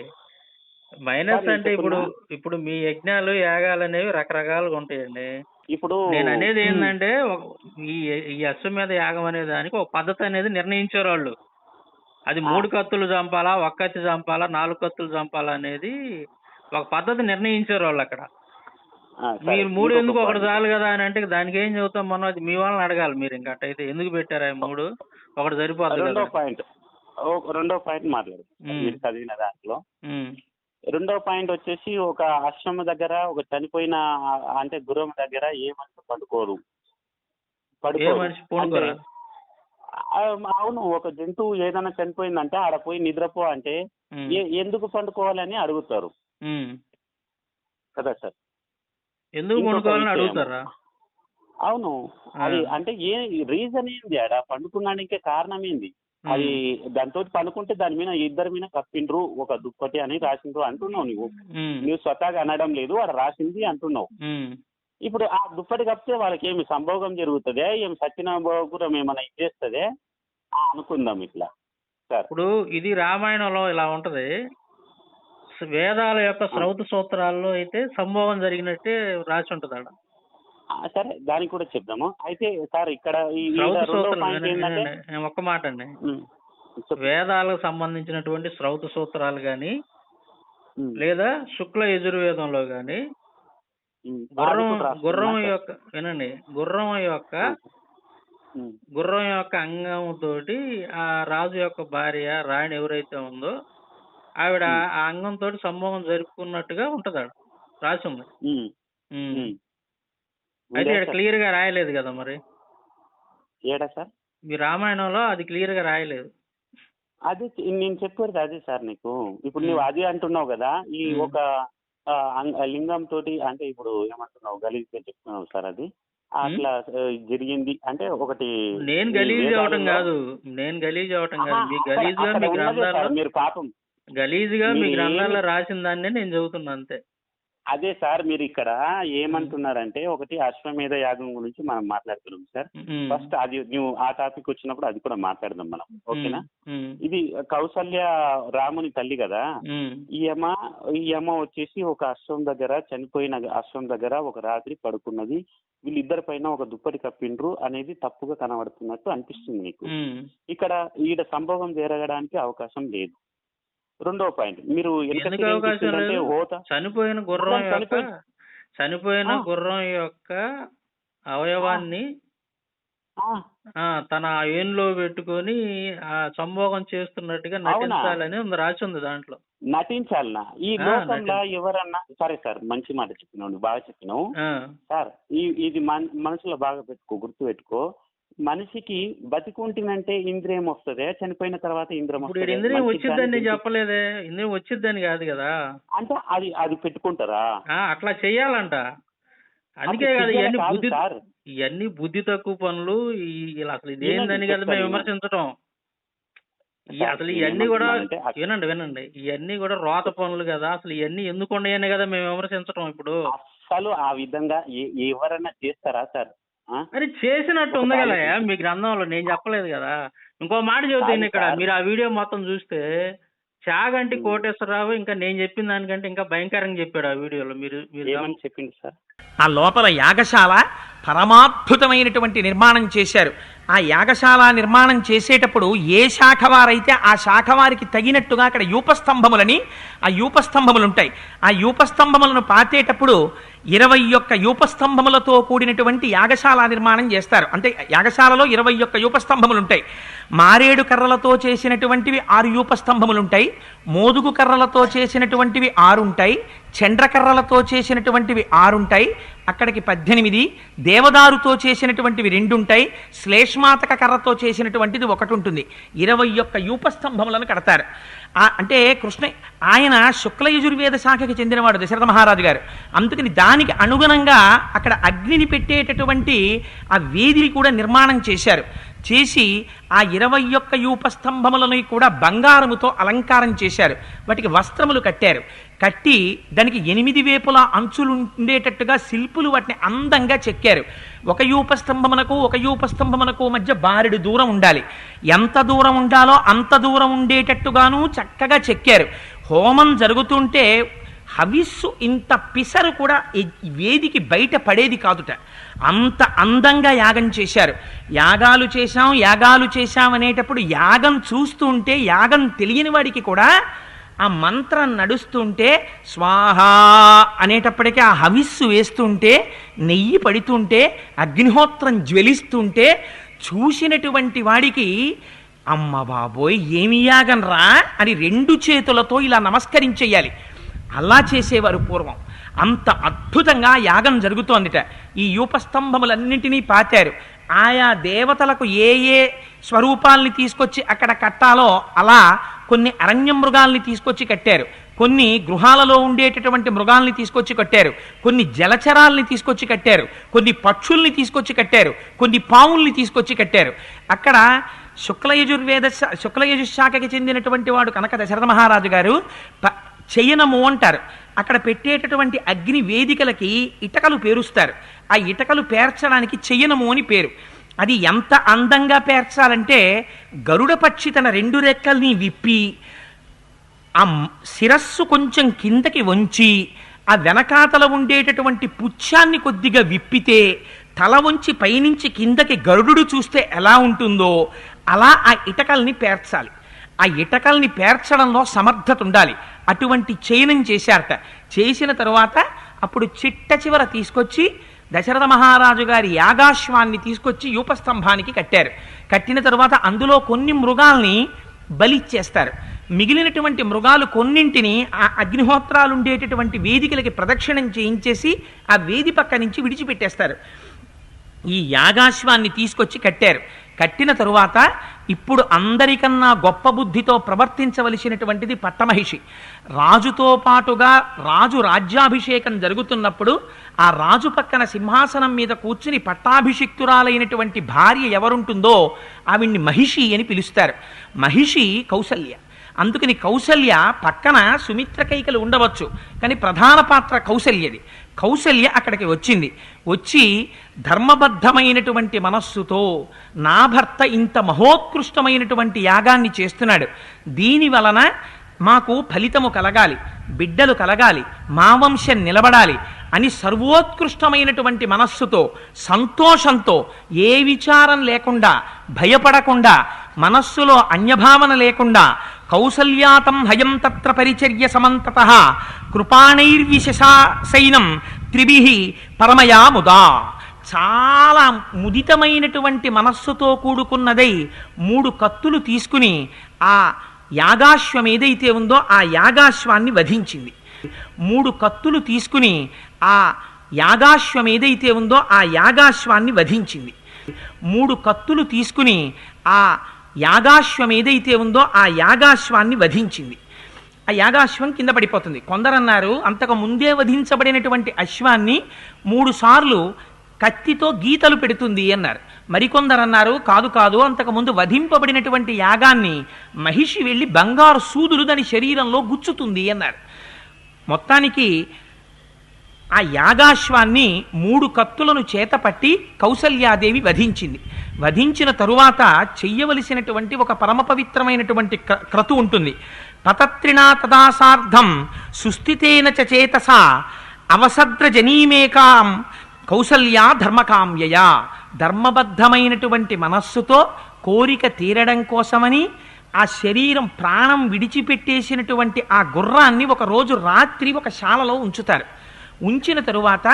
మైనస్ సార్, అంటే నేను ఇప్పుడు చెప్తున్నా, ఇప్పుడు మీ యజ్ఞాలు యాగాలు అనేవి రకరకాలుగా ఉంటాయండి. ఇప్పుడు నేను అనేది ఏంటంటే ఈ ఈ అశ్వమేధ యాగం అనే దానికి ఒక పద్ధతి అనేది నిర్ణయించారు వాళ్ళు. అది 3 కత్తులు చంపాలా, 1 కత్తి చంపాలా, 4 కత్తులు చంపాలా అనేది ఒక పద్ధతి నిర్ణయించారు వాళ్ళు అక్కడ. సరే, మీరు 3 ఇంకొక ఎందుకు ఒకటి point. చాలు కదా అని అంటే దానికి ఏం చెబుతాం మనం, అది మీ వాళ్ళని అడగాలి. మీరు ఇంకా అట్టయితే ఎందుకు పెట్టారా 3, ఒకటి సరిపోద్ది రెండో కదా. పాయింట్ మాట్లాడు మీరు చదివిన దాంట్లో. ఉమ్. రెండో పాయింట్ వచ్చేసి, ఒక ఆశ్రమం దగ్గర ఒక చనిపోయిన అంటే గుర్రం దగ్గర ఏ మనిషి పడుకోరు. ఏ మనిషి పూనుకోరా? అవును, ఒక జంతువు ఏదైనా చనిపోయిందంటే ఆడ పోయి నిద్రపో అంటే ఉమ్. ఎందుకు పండుకోవాలని అడుగుతారు ఉమ్. కదా సార్. ఎందుకు ఇంకొక పూనుకోవాలని విషయం. అడుగుతారా? అవును, అది అంటే రీజన్ ఏంది, ఆడ పండుకున్నానికే కారణం ఏంది? అది దాంతో పండుకుంటే దాని మీద ఇద్దరి మీద కప్పిండ్రు, ఒక దుప్పటి అని రాసిండ్రు అంటున్నావు నువ్వు. నువ్వు స్వతహాగా అనడం లేదు, ఆడ రాసింది అంటున్నావు. ఇప్పుడు ఆ దుప్పటి కప్పితే వాళ్ళకి ఏమి సంభోగం జరుగుతుందే, ఏమి సత్యన భోగురం ఏమైనా ఇచ్చేస్తుందే అనుకుందాం ఇట్లా సార్. ఇప్పుడు ఇది రామాయణంలో ఇలా ఉంటది, వేదాల యొక్క శ్రౌత సూత్రాల్లో అయితే సంభోగం జరిగినట్టే రాసి ఉంటది ఆడ. సరే, దానికి కూడా చెప్దాము. అయితే సార్ ఇక్కడ ఈ శ్రౌత రెండో సూత్రాలు పాయింట్ ఏంటంటే, ఒక్క మాట అండి, వేదాలకు సంబంధించినటువంటి శ్రౌత సూత్రాలు గాని లేదా శుక్ల యజుర్వేదంలో గాని గుర్రం యొక్క వినండి, గుర్రం యొక్క అంగం తోటి ఆ రాజు యొక్క భార్య రాణి ఎవరైతే ఉందో ఆవిడ ఆ అంగం తోటి సంభోగం జరుపుకున్నట్టుగా ఉంటది ఆడ రాసి ఉంది. అయితే ఇక్కడ క్లియర్ గా రాయలేదు కదా మరి, ఏడా సార్ మీ రామాయణంలో అది క్లియర్ గా రాయలేదు. అది నేను చెప్పేది అదే సార్ నీకు. ఇప్పుడు నువ్వు అది అంటున్నావు కదా, ఈ ఒక లింగం తోటి అంటే ఇప్పుడు ఏమంటున్నావు, గలీజ్గా చెప్తున్నావు సార్. అది అట్లా జరిగింది అంటే ఒకటి నేను గలీజ్ అవటం కాదు, మీ గలీజ్ గా మీ గ్రంథాల్లో మీరు పాపం గలీజ్ గా మీ గ్రంథాల్లో రాసిన దాన్నే నేను చెబుతున్నా అంతే. అదే సార్, మీరు ఇక్కడ ఏమంటున్నారంటే, ఒకటి అశ్వమేధ యాగం గురించి మనం మాట్లాడుతున్నాం సార్. ఫస్ట్ అది నువ్వు ఆ టాపిక్ వచ్చినప్పుడు అది కూడా మాట్లాడదాం మనం, ఓకేనా? ఇది కౌసల్య రాముని తల్లి కదా, ఈ అమ్మ వచ్చేసి ఒక అశ్వం దగ్గర, చనిపోయిన అశ్వం దగ్గర ఒక రాత్రి పడుకున్నది. వీళ్ళిద్దరి పైన ఒక దుప్పటి కప్పిండ్రు అనేది తప్పుగా కనబడుతున్నట్టు అనిపిస్తుంది నీకు. ఇక్కడ ఈడ సంభోగం జరగడానికి అవకాశం లేదు. రెండో పాయింట్, మీరు చనిపోయిన గుర్రం యొక్క అవయవాన్ని తన ఏన్లో పెట్టుకొని ఆ సంభోగం చేస్తున్నట్టుగా నటించాలని రాసి ఉంది దాంట్లో. నటించాలనా? ఈ లోకంలో ఎవరన్నా సరే సార్, మంచి మాట చెప్పినావు, బాగా చెప్పినావు సార్. ఇది మనసులో బాగా గుర్తు పెట్టుకో. మనిషికి బతికుంటినంటే ఇంద్రియం వస్తుంది, చనిపోయిన తర్వాత ఇంద్రియం వస్తుంది. ఇంద్రియం వచ్చిద్దని చెప్పలేదే, ఇంద్రియం వచ్చిద్దని కాదు కదా. అంటే అది పెట్టుకుంటారా? అట్లా చెయ్యాలంట. అందుకే కదా ఇవన్నీ బుద్ధి తక్కువ పనులు. అసలు ఇదేందని కదా మేము విమర్శించటం. అసలు ఇవన్నీ కూడా వినండి, ఇవన్నీ కూడా రోత పనులు కదా. అసలు ఇవన్నీ ఎందుకు ఉన్నాయని కదా మేము విమర్శించటం. ఇప్పుడు అసలు ఆ విధంగా ఎవరన్నా చేస్తారా సార్? అది చేసినట్టు ఉంది కదా మీ గ్రంథంలో, నేను చెప్పలేదు కదా. ఇంకో మాట చెబుతాను ఇక్కడ, మీరు ఆ వీడియో మొత్తం చూస్తే చాగంటి కోటేశ్వరరావు ఇంకా నేను చెప్పిన దానికంటే ఇంకా భయంకరంగా చెప్పాడు ఆ వీడియోలో. మీరు చెప్పింది సార్, ఆ లోపల యాగశాల పరమాద్భుతమైనటువంటి నిర్మాణం చేశారు. ఆ యాగశాల నిర్మాణం చేసేటప్పుడు ఏ శాఖ వారైతే ఆ శాఖ వారికి తగినట్టుగా అక్కడ యూపస్తంభములని ఆ యూపస్తంభములు ఉంటాయి. ఆ యూపస్తంభములను పాతేటప్పుడు 21 యూపస్తంభములతో కూడినటువంటి యాగశాల నిర్మాణం చేస్తారు. అంటే యాగశాలలో 21 యూపస్తంభములు ఉంటాయి. మారేడు కర్రలతో చేసినటువంటివి 6 యూపస్తంభములు ఉంటాయి. మోదుగు కర్రలతో చేసినటువంటివి 6 ఉంటాయి. చండ్రకర్రలతో చేసినటువంటివి 6 ఉంటాయి. అక్కడికి 18. దేవదారుతో చేసినటువంటివి 2 ఉంటాయి. శ్లేష్మాతక కర్రతో చేసినటువంటిది 1 ఉంటుంది. 21 యూపస్తంభములను కడతారు. అంటే ఆయన శుక్ల యజుర్వేద శాఖకి చెందినవాడు దశరథ మహారాజు గారు. అందుకని దానికి అనుగుణంగా అక్కడ అగ్నిని పెట్టేటటువంటి ఆ వేదిని కూడా నిర్మాణం చేశారు. చేసి ఆ 21 యూపస్తంభములను కూడా బంగారముతో అలంకారం చేశారు. వాటికి వస్త్రములు కట్టారు. కట్టి దానికి 8 వేపుల అంచులు ఉండేటట్టుగా శిల్పులు వాటిని అందంగా చెక్కారు. ఒక యూపస్తంభమునకు మధ్య బారెడు దూరం ఉండాలి. ఎంత దూరం ఉండాలో అంత దూరం ఉండేటట్టుగాను చక్కగా చెక్కారు. హోమం జరుగుతుంటే హవిస్సు ఇంత పిసరు కూడా వేదికి బయట పడేది కాదుట. అంత అందంగా యాగం చేశారు. యాగాలు చేశాం అనేటప్పుడు యాగం చూస్తూ ఉంటే యాగం తెలియని వాడికి కూడా ఆ మంత్రం నడుస్తుంటే స్వాహ అనేటప్పటికీ ఆ హవిస్సు వేస్తుంటే నెయ్యి పడుతుంటే అగ్నిహోత్రం జ్వలిస్తుంటే చూసినటువంటి వాడికి అమ్మ బాబోయ్ ఏమి యాగం రా అని 2 చేతులతో ఇలా నమస్కరించేయాలి. అలా చేసేవారు పూర్వం. అంత అద్భుతంగా యాగం జరుగుతోందిట. ఈ యూపస్తంభములన్నింటినీ పాతారు. ఆయా దేవతలకు ఏ ఏ స్వరూపాల్ని తీసుకొచ్చి అక్కడ కట్టాలో అలా కొన్ని అరణ్య మృగాల్ని తీసుకొచ్చి కట్టారు. కొన్ని గృహాలలో ఉండేటటువంటి మృగాల్ని తీసుకొచ్చి కట్టారు. కొన్ని జలచరాల్ని తీసుకొచ్చి కట్టారు. కొన్ని పక్షుల్ని తీసుకొచ్చి కట్టారు. కొన్ని పావుల్ని తీసుకొచ్చి కట్టారు. అక్కడ శుక్లయజుశాఖకి చెందినటువంటి వాడు కనుక దశరథ మహారాజు గారు చయనము అంటారు. అక్కడ పెట్టేటటువంటి అగ్ని వేదికలకి ఇటకలు పేరుస్తారు. ఆ ఇటకలు పేర్చడానికి చయనము అని పేరు. అది ఎంత అందంగా పేర్చాలంటే గరుడ పక్షి తన 2 రెక్కల్ని విప్పి ఆ శిరస్సు కొంచెం కిందకి వంచి ఆ వెనకాతల ఉండేటటువంటి పుచ్ఛాన్ని కొద్దిగా విప్పితే తల వంచి పైనుంచి కిందకి గరుడు చూస్తే ఎలా ఉంటుందో అలా ఆ ఇటకల్ని పేర్చాలి. ఆ ఇటకల్ని పేర్చడంలో సమర్థత ఉండాలి. అటువంటి చయనం చేశారట. చేసిన తరువాత అప్పుడు చిట్ట చివర తీసుకొచ్చి దశరథ మహారాజు గారి యాగాశ్వాన్ని తీసుకొచ్చి యూపస్తంభానికి కట్టారు. కట్టిన తరువాత అందులో కొన్ని మృగాల్ని బలిచ్చేస్తారు. మిగిలినటువంటి మృగాలు కొన్నింటిని ఆ అగ్నిహోత్రాలు ఉండేటటువంటి వేదికలకి ప్రదక్షిణం చేయించేసి ఆ వేది పక్క నుంచి విడిచిపెట్టేస్తారు. ఈ యాగాశ్వాన్ని తీసుకొచ్చి కట్టారు. కట్టిన తరువాత ఇప్పుడు అందరికన్నా గొప్ప బుద్ధితో ప్రవర్తించవలసినటువంటిది పట్టమహిషి. రాజుతో పాటుగా రాజు రాజ్యాభిషేకం జరుగుతున్నప్పుడు ఆ రాజు పక్కన సింహాసనం మీద కూర్చుని పట్టాభిషిక్తురాలైనటువంటి భార్య ఎవరుంటుందో ఆవిడ్ని మహిషి అని పిలుస్తారు. మహిషి కౌసల్య. అందుకని కౌసల్య పక్కన సుమిత్రకైకలు ఉండవచ్చు, కానీ ప్రధాన పాత్ర కౌసల్యది. కౌసల్య అక్కడికి వచ్చింది. వచ్చి ధర్మబద్ధమైనటువంటి మనస్సుతో నా భర్త ఇంత మహోత్కృష్టమైనటువంటి యాగాన్ని చేస్తున్నాడు, దీని వలన మాకు ఫలితము కలగాలి, బిడ్డలు కలగాలి, మా వంశం నిలబడాలి అని సర్వోత్కృష్టమైనటువంటి మనస్సుతో సంతోషంతో ఏ విచారం లేకుండా భయపడకుండా మనస్సులో అన్యభావన లేకుండా కౌసల్యాతం హయం తత్ర పరిచర్య సమంతతః కృపాణైర్విశేషైనం త్రిభిః పరమయా ముదా చాలా ముదితమైనటువంటి మనస్సుతో కూడుకున్నదై 3 కత్తులు తీసుకుని ఆ యాగాశ్వం ఏదైతే ఉందో ఆ యాగాశ్వాన్ని వధించింది. 3 కత్తులు తీసుకుని ఆ యాగాశ్వం ఏదైతే ఉందో ఆ యాగాశ్వాన్ని వధించింది. 3 కత్తులు తీసుకుని ఆ యాగాశ్వం ఏదైతే ఉందో ఆ యాగాశ్వాన్ని వధించింది. ఆ యాగాశ్వం కింద పడిపోతుంది. కొందరన్నారు అంతకు ముందే వధించబడినటువంటి అశ్వాన్ని 3 సార్లు కత్తితో గీతలు పెడుతుంది అన్నారు. మరికొందరన్నారు కాదు కాదు, అంతకుముందు వధింపబడినటువంటి యాగాన్ని మహిషి వెళ్ళి బంగారు సూదులు దాని శరీరంలో గుచ్చుతుంది అన్నారు. మొత్తానికి ఆ యాగాశ్వాన్ని 3 కత్తులను చేతపట్టి కౌసల్యాదేవి వధించింది. వధించిన తరువాత చెయ్యవలసినటువంటి ఒక పరమ పవిత్రమైనటువంటి క్రతు ఉంటుంది. పతత్రిణా తదాసార్ధం సుస్థితేన చేతసా అవసద్ర జనీమేకాం కౌసల్యా ధర్మకామ్యయా ధర్మబద్ధమైనటువంటి మనస్సుతో కోరిక తీరడం కోసమని ఆ శరీరం ప్రాణం విడిచిపెట్టేసినటువంటి ఆ గుర్రాన్ని ఒకరోజు రాత్రి ఒక శాలలో ఉంచుతారు. ఉంచిన తరువాత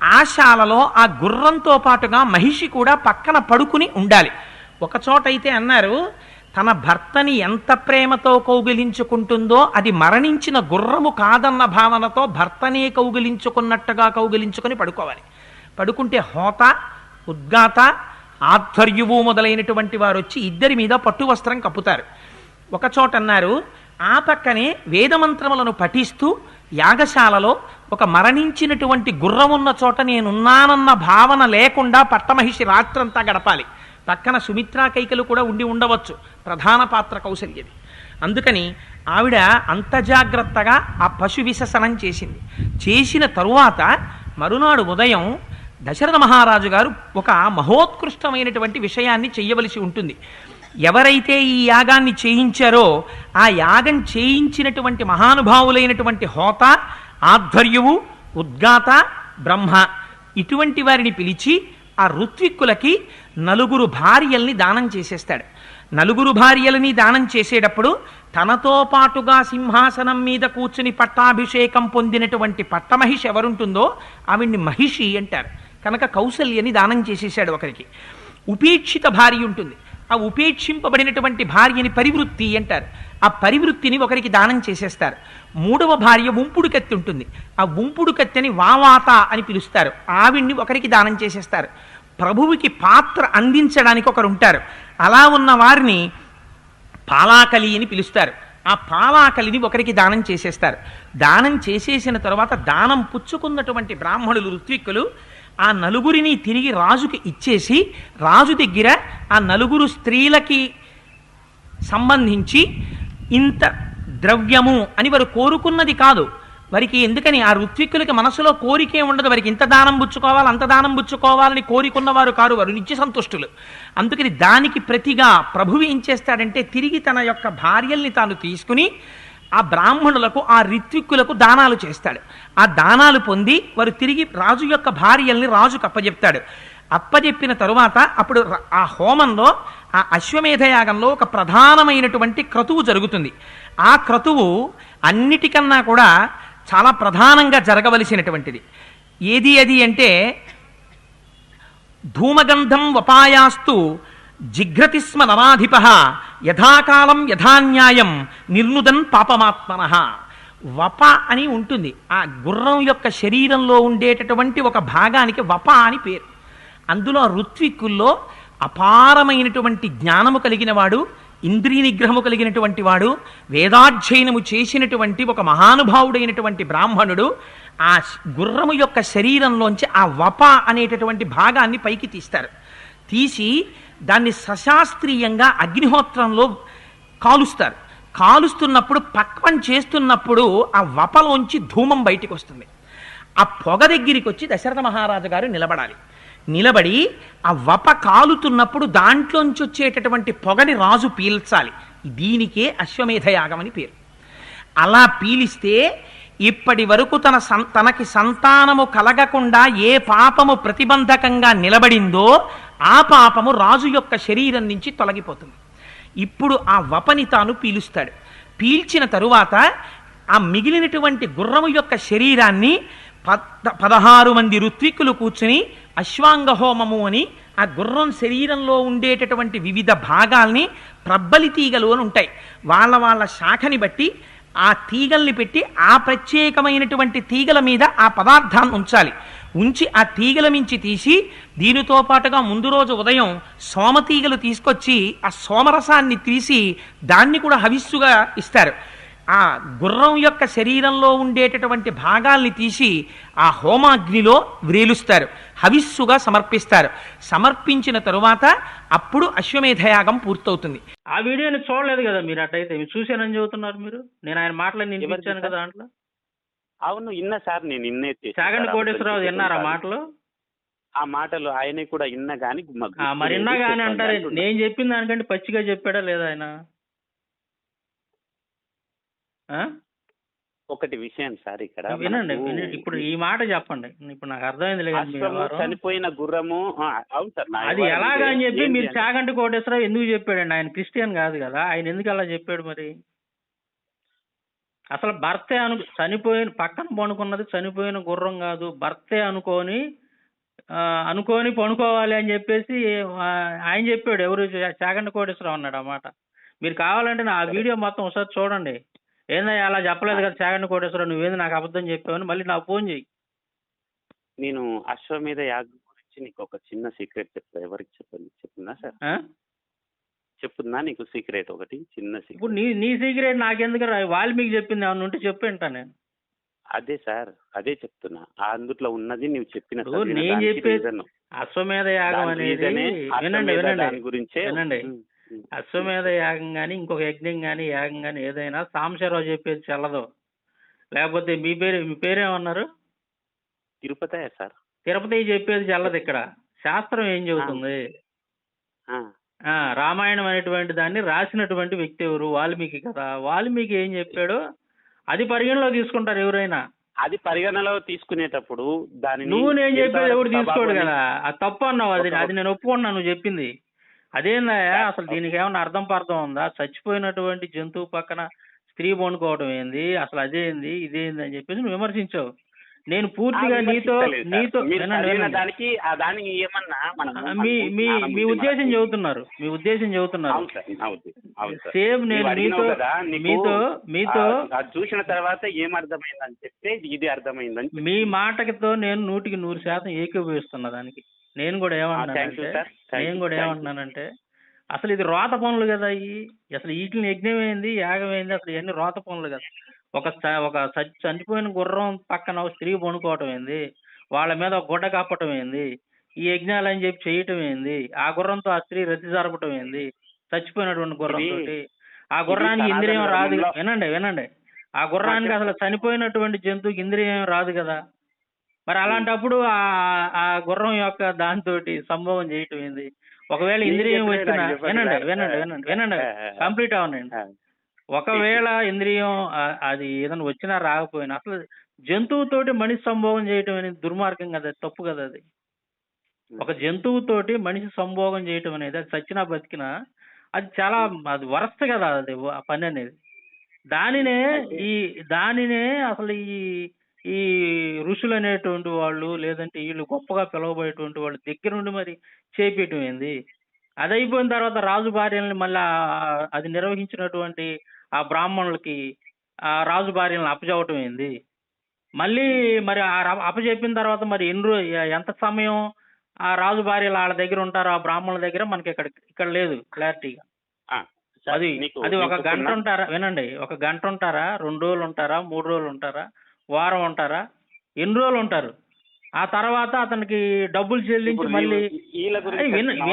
ఆ శాలలో ఆ గుర్రంతో పాటుగా మహిషి కూడా పక్కన పడుకుని ఉండాలి. ఒకచోటైతే అన్నారు, తన భర్తని ఎంత ప్రేమతో కౌగిలించుకుంటుందో అది మరణించిన గుర్రము కాదన్న భావనతో భర్తనే కౌగిలించుకున్నట్టుగా కౌగిలించుకొని పడుకోవాలి. పడుకుంటే హోత, ఉద్గాత, ఆధ్వర్యువు మొదలైనటువంటి వారు వచ్చి ఇద్దరి మీద పట్టు వస్త్రం కప్పుతారు. ఒకచోట అన్నారు, ఆ పక్కనే వేదమంత్రములను పఠిస్తూ యాగశాలలో ఒక మరణించినటువంటి గుర్రమున్న చోట నేనున్నానన్న భావన లేకుండా పట్టమహిషి రాత్రంతా గడపాలి. పక్కన సుమిత్రా కైకలు కూడా ఉండి ఉండవచ్చు, ప్రధాన పాత్ర కౌసల్యది. అందుకని ఆవిడ అంత జాగ్రత్తగా ఆ పశు విససనం చేసింది. చేసిన తరువాత మరునాడు ఉదయం దశరథ మహారాజు గారు ఒక మహోత్కృష్టమైనటువంటి విషయాన్ని చెయ్యవలసి ఉంటుంది. ఎవరైతే ఈ యాగాన్ని చేయించారో ఆ యాగం చేయించినటువంటి మహానుభావులైనటువంటి హోత, ఆధ్వర్యువు, ఉద్గాత, బ్రహ్మ ఇటువంటి వారిని పిలిచి ఆ ఋత్విక్కులకి 4 భార్యల్ని దానం చేసేస్తాడు. 4 భార్యలని దానం చేసేటప్పుడు తనతో పాటుగా సింహాసనం మీద కూర్చుని పట్టాభిషేకం పొందినటువంటి పట్టమహిషి ఎవరుంటుందో ఆవిడ్ని మహిషి అంటారు. కనుక కౌసల్యని దానం చేసేసాడు ఒకరికి. ఉపేక్షిత భార్య ఉంటుంది, ఆ ఉపేక్షింపబడినటువంటి భార్యని పరివృత్తి అంటారు. ఆ పరివృత్తిని ఒకరికి దానం చేసేస్తారు. 3వ భార్య ఉంపుడు కత్తి ఉంటుంది, ఆ ఉంపుడు కత్తిని వావాత అని పిలుస్తారు. ఆవిడ్ని ఒకరికి దానం చేసేస్తారు. ప్రభువుకి పాత్ర అందించడానికి ఒకరు ఉంటారు, అలా ఉన్న వారిని పాలాకలి అని పిలుస్తారు. ఆ పాలాకలిని ఒకరికి దానం చేసేస్తారు. దానం చేసేసిన తర్వాత దానం పుచ్చుకున్నటువంటి బ్రాహ్మణులు ఋత్విక్కులు ఆ 4 తిరిగి రాజుకి ఇచ్చేసి రాజు దగ్గర ఆ 4 స్త్రీలకి సంబంధించి ఇంత ద్రవ్యము అని వారు కోరుకున్నది కాదు. వారికి ఎందుకని ఆ ఋత్విక్కులకి మనసులో కోరికే ఉండదు, వారికి ఇంత దానం పుచ్చుకోవాలి అంత దానం పుచ్చుకోవాలని కోరికున్నవారు కారు, వారు నిత్య సంతుష్టులు. అందుకని దానికి ప్రతిగా ప్రభువు ఏం చేస్తాడంటే తిరిగి తన యొక్క భార్యల్ని తాను తీసుకుని ఆ బ్రాహ్మణులకు ఆ ఋత్విక్కులకు దానాలు చేస్తాడు. ఆ దానాలు పొంది వారు తిరిగి రాజు యొక్క భార్యల్ని రాజుకు అప్పజెప్తాడు. అప్పజెప్పిన తరువాత అప్పుడు ఆ హోమంలో ఆ అశ్వమేధయాగంలో ఒక ప్రధానమైనటువంటి క్రతువు జరుగుతుంది. ఆ క్రతువు అన్నిటికన్నా కూడా చాలా ప్రధానంగా జరగవలసినటువంటిది. ఏది అది అంటే ధూమగంధం వపాయాస్తు జిఘ్రతిస్మ నరాధిప యథాకాలం యథాన్యాయం నిర్నుదన్ పాపమాత్మన. వప అని ఉంటుంది, ఆ గుర్రం యొక్క శరీరంలో ఉండేటటువంటి ఒక భాగానికి వప అని పేరు. అందులో ఋత్విక్కుల్లో అపారమైనటువంటి జ్ఞానము కలిగిన వాడు, ఇంద్రియ నిగ్రహము కలిగినటువంటి వాడు, వేదాధ్యయనము చేసినటువంటి ఒక మహానుభావుడైనటువంటి బ్రాహ్మణుడు ఆ గుర్రము యొక్క శరీరంలోంచి ఆ వప అనేటటువంటి భాగాన్ని పైకి తీస్తారు. తీసి దాన్ని సశాస్త్రీయంగా అగ్నిహోత్రంలో కాలుస్తారు. కాలుస్తున్నప్పుడు పక్వం చేస్తున్నప్పుడు ఆ వపలోంచి ధూమం బయటికి వస్తుంది. ఆ పొగ దగ్గరికి వచ్చి దశరథ మహారాజు గారు నిలబడాలి. నిలబడి ఆ వప కాలుతున్నప్పుడు దాంట్లోంచి వచ్చేటటువంటి పొగని రాజు పీల్చాలి. దీనికే అశ్వమేధయాగం అని పేరు. అలా పీలిస్తే ఇప్పటి వరకు తనకి సంతానము కలగకుండా ఏ పాపము ప్రతిబంధకంగా నిలబడిందో ఆ పాపము రాజు యొక్క శరీరం నుంచి తొలగిపోతుంది. ఇప్పుడు ఆ వపని తాను పీలుస్తాడు. పీల్చిన తరువాత ఆ మిగిలినటువంటి గుర్రము యొక్క శరీరాన్ని 16 మంది ఋత్విక్కులు కూర్చుని అశ్వాంగ హోమము అని ఆ గుర్రం శరీరంలో ఉండేటటువంటి వివిధ భాగాల్ని ప్రబ్బలి తీగలు అని ఉంటాయి, వాళ్ళ శాఖని బట్టి ఆ తీగల్ని పెట్టి ఆ ప్రత్యేకమైనటువంటి తీగల మీద ఆ పదార్థాన్ని ఉంచాలి. ఉంచి ఆ తీగల మించి తీసి దీనితో పాటుగా ముందు రోజు ఉదయం సోమతీగలు తీసుకొచ్చి ఆ సోమరసాన్ని తీసి దాన్ని కూడా హవిస్సుగా ఇస్తారు. ఆ గుర్రం యొక్క శరీరంలో ఉండేటటువంటి భాగాల్ని తీసి ఆ హోమాగ్నిలో వ్రేలుస్తారు, హవిస్సుగా సమర్పిస్తారు. సమర్పించిన తరువాత అప్పుడు అశ్వమేధయాగం పూర్తవుతుంది. ఆ వీడియోని చూడలేదు కదా మీరు? అట్టయితే మీరు చూశానని చెబుతున్నారు మీరు. నేను ఆయన మాటలు వినిపించాను కదా దాంట్లో. అవును, ఇన్నా సార్, నేను ఇన్నే చాగంటి కోటేశ్వరరావు విన్నారా మాటలు? ఆ మాటలు ఆయన కూడా ఇన్నా కానీ మరి ఇన్నా కానీ అంటారు. నేను చెప్పిన దానికంటే పచ్చిగా చెప్పాడా లేదా ఆయన? ఒకటి విషయం సార్, ఇక్కడ వినండి మనకు ఇప్పుడు ఈ మాట చెప్పండి. ఇప్పుడు నాకు అర్థమైంది లేదు మీ అశ్వము వ్యవహారం. చనిపోయిన గుర్రము అవును సార్, నా అది వ్యవహారం ఎలాగా అని ఇదే. చెప్పి ఏంటి మీరు అంటే, చాగంటి కోటేశ్వరరావు ఎందుకు చెప్పాడండి? ఆయన క్రిస్టియన్ కాదు కదా, ఆయన ఎందుకు అలా చెప్పాడు మరి? అసలు భర్తే చనిపోయిన పక్కన పడుకున్నది చనిపోయిన గుర్రం కాదు, భర్తే అనుకోని పనుకోవాలి అని చెప్పేసి ఆయన చెప్పాడు. ఎవరు? చాగంటి కోటేశ్వరరావు అన్నాడు ఆ మాట. మీరు కావాలంటే నా వీడియో మొత్తం ఒకసారి చూడండి. ఏందయ్యా అలా చెప్పలేదు కదా చాగంటి కోటేశ్వరరావు, నువ్వేంది నాకు అబద్ధం చెప్పావని మళ్ళీ నాకు ఫోన్ చేయి. నేను అశ్వమేధ యాగం గురించి నీకు ఒక చిన్న సీక్రెట్ చెప్తా. ఎవరికి చెప్పండి, చెప్తున్నా సార్? చెప్తున్నా నీకు సీక్రెట్, ఒకటి చిన్న సీక్రెట్. ఇప్పుడు నీ సీక్రెట్ నాకెందుకు? వాల్మీకి చెప్పింది ఏమన్నా ఉంటే చెప్పు వింటాను నేను. అదే సార్, అదే చెప్తున్నా. అందుట్లో ఉన్నది నువ్వు చెప్పిన నేను చెప్పేది అశ్వమేధ యాగం అనేది వినండి వినండి. అశ్వమేధ యాగం కానీ ఇంకొక యజ్ఞం కానీ యాగం కానీ ఏదైనా సాంబశివరావు చెప్పేది చెల్లదు. లేకపోతే మీ పేరేమన్నారు? తిరుపతి సార్. తిరుపతి చెప్పేది చెల్లదు. ఇక్కడ శాస్త్రం ఏం చెబుతుంది? రామాయణం అనేటువంటి దాన్ని రాసినటువంటి వ్యక్తి ఎవరు? వాల్మీకి కదా. వాల్మీకి ఏం చెప్పాడో అది పరిగణలో తీసుకుంటారు ఎవరైనా. అది పరిగణలో తీసుకునేటప్పుడు దాని నువ్వు నేను చెప్పేది ఎవరు తీసుకోడు కదా. అది తప్పు అన్నావు. అది నేను ఒప్పుకున్నా నువ్వు చెప్పింది. అదేందా అసలు? దీనికి ఏమన్నా అర్థం పర్థం ఉందా? చచ్చిపోయినటువంటి జంతువు పక్కన స్త్రీ పండుకోవడం ఏంది అసలు? అదేంది ఇదేంది అని చెప్పేసి నువ్వు విమర్శించావు. నేను పూర్తిగా నీతో మీ ఉద్దేశం చెబుతున్నారు. సేమ్ నేను మీతో చూసిన తర్వాత ఏమర్థమైందని చెప్తే ఇది అర్థమైందని మీ మాటకితో నేను 100% ఏకీభవిస్తున్నా. దానికి నేను కూడా ఏమంటున్నానంటే అసలు ఇది రోత పనులు కదా. అసలు వీటిని యజ్ఞం ఏంది యాగం ఏంది? అసలు ఇవన్నీ రోత పనులు కదా. ఒక చనిపోయిన గుర్రం పక్కన స్త్రీ పనుకోవటం ఏంది? వాళ్ళ మీద ఒక గుడ్డ కప్పటం ఏంది? ఈ యజ్ఞాలు అని చెప్పి చేయటం ఏంది? ఆ గుర్రంతో ఆ స్త్రీ రతి జరపటం ఏంది? చచ్చిపోయినటువంటి గుర్రంతో. ఆ గుర్రానికి ఇంద్రియం రాదు. వినండి ఆ గుర్రానికి అసలు చనిపోయినటువంటి జంతువుకి ఇంద్రియం రాదు కదా. మరి అలాంటప్పుడు ఆ గుర్రం యొక్క దాంతో సంభోగం చేయటం ఏంది? ఒకవేళ ఇంద్రియం వచ్చినా వినండి కంప్లీట్ అవనండి. ఒకవేళ ఇంద్రియం అది ఏదైనా వచ్చినా రాకపోయినా అసలు జంతువుతోటి మనిషి సంభోగం చేయటం అనేది దుర్మార్గం కదా, తప్పు కదా. అది ఒక జంతువుతోటి మనిషి సంభోగం చేయటం అనేది అది చచ్చినా బతికినా అది చాలా అది వరస్ట్ కదా. అది ఆ పని అనేది దానినే అసలు ఈ ఋషులు అనేటువంటి వాళ్ళు లేదంటే వీళ్ళు గొప్పగా పిలవబోయేటువంటి వాళ్ళు దగ్గర నుండి మరి చేపేయటం ఏంది? అది అయిపోయిన తర్వాత రాజు భార్యల్ని మళ్ళీ అది నిర్వహించినటువంటి ఆ బ్రాహ్మణులకి ఆ రాజు భార్యలను అప్పచెప్పటం ఏంది? మళ్ళీ మరి అప్పచెప్పిన తర్వాత మరి ఎంత సమయం ఆ రాజు భార్యలు వాళ్ళ దగ్గర ఉంటారు, ఆ బ్రాహ్మణుల దగ్గర మనకి ఇక్కడ లేదు క్లారిటీగా. అది ఒక గంట ఉంటారా? వినండి, ఒక గంట ఉంటారా, 2 రోజులు ఉంటారా, 3 రోజులు ఉంటారా, వారం ఉంటారా, ఎన్ని రోజులు ఉంటారు? ఆ తర్వాత అతనికి డబ్బులు చెల్లించి మళ్ళీ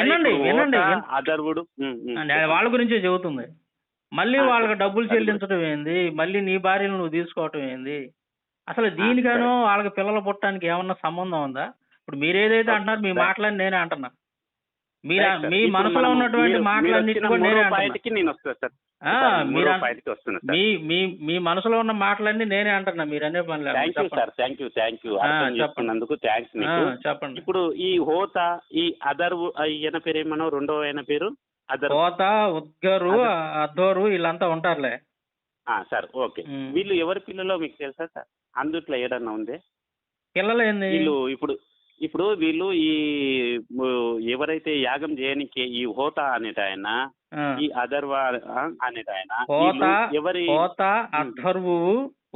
వినండి వాళ్ళ గురించే చెబుతుంది. మళ్ళీ వాళ్ళకి డబ్బులు చెల్లించడం ఏంది? మళ్ళీ నీ భార్యను నువ్వు తీసుకోవటం ఏంది? అసలు దీనికనో వాళ్ళకి పిల్లలు పుట్టడానికి ఏమన్నా సంబంధం ఉందా? ఇప్పుడు మీరేదైతే అంటున్నారు మీ మాటలని నేనే అంటున్నా. మీ మనసులో ఉన్నటువంటి మాటలన్నిటి కూడా నేనే అంటున్నా. మీ మనసులో ఉన్న మాటలన్నీ నేనే అంటున్నా. మీరు అనే పని చెప్పండి. ఇప్పుడు ఈ హోత ఈ అదర్వు ఈయన పేరు ఏమన్నా రెండో ఆయన పేరు హోత ఉద్గరు అద్దోరు వీళ్ళంతా ఉంటారులే సార్. ఓకే, వీళ్ళు ఎవరి పిల్లలో మీకు తెలుసా సార్? అందుట్లో ఏదన్నా ఉందే పిల్లలు ఏంది? వీళ్ళు ఇప్పుడు వీళ్ళు ఈ ఎవరైతే యాగం చేయడానికి ఈ హోత అనేట ఆయన ఈ అధర్వ అనేట ఆయన ఎవరి హోత అధర్వు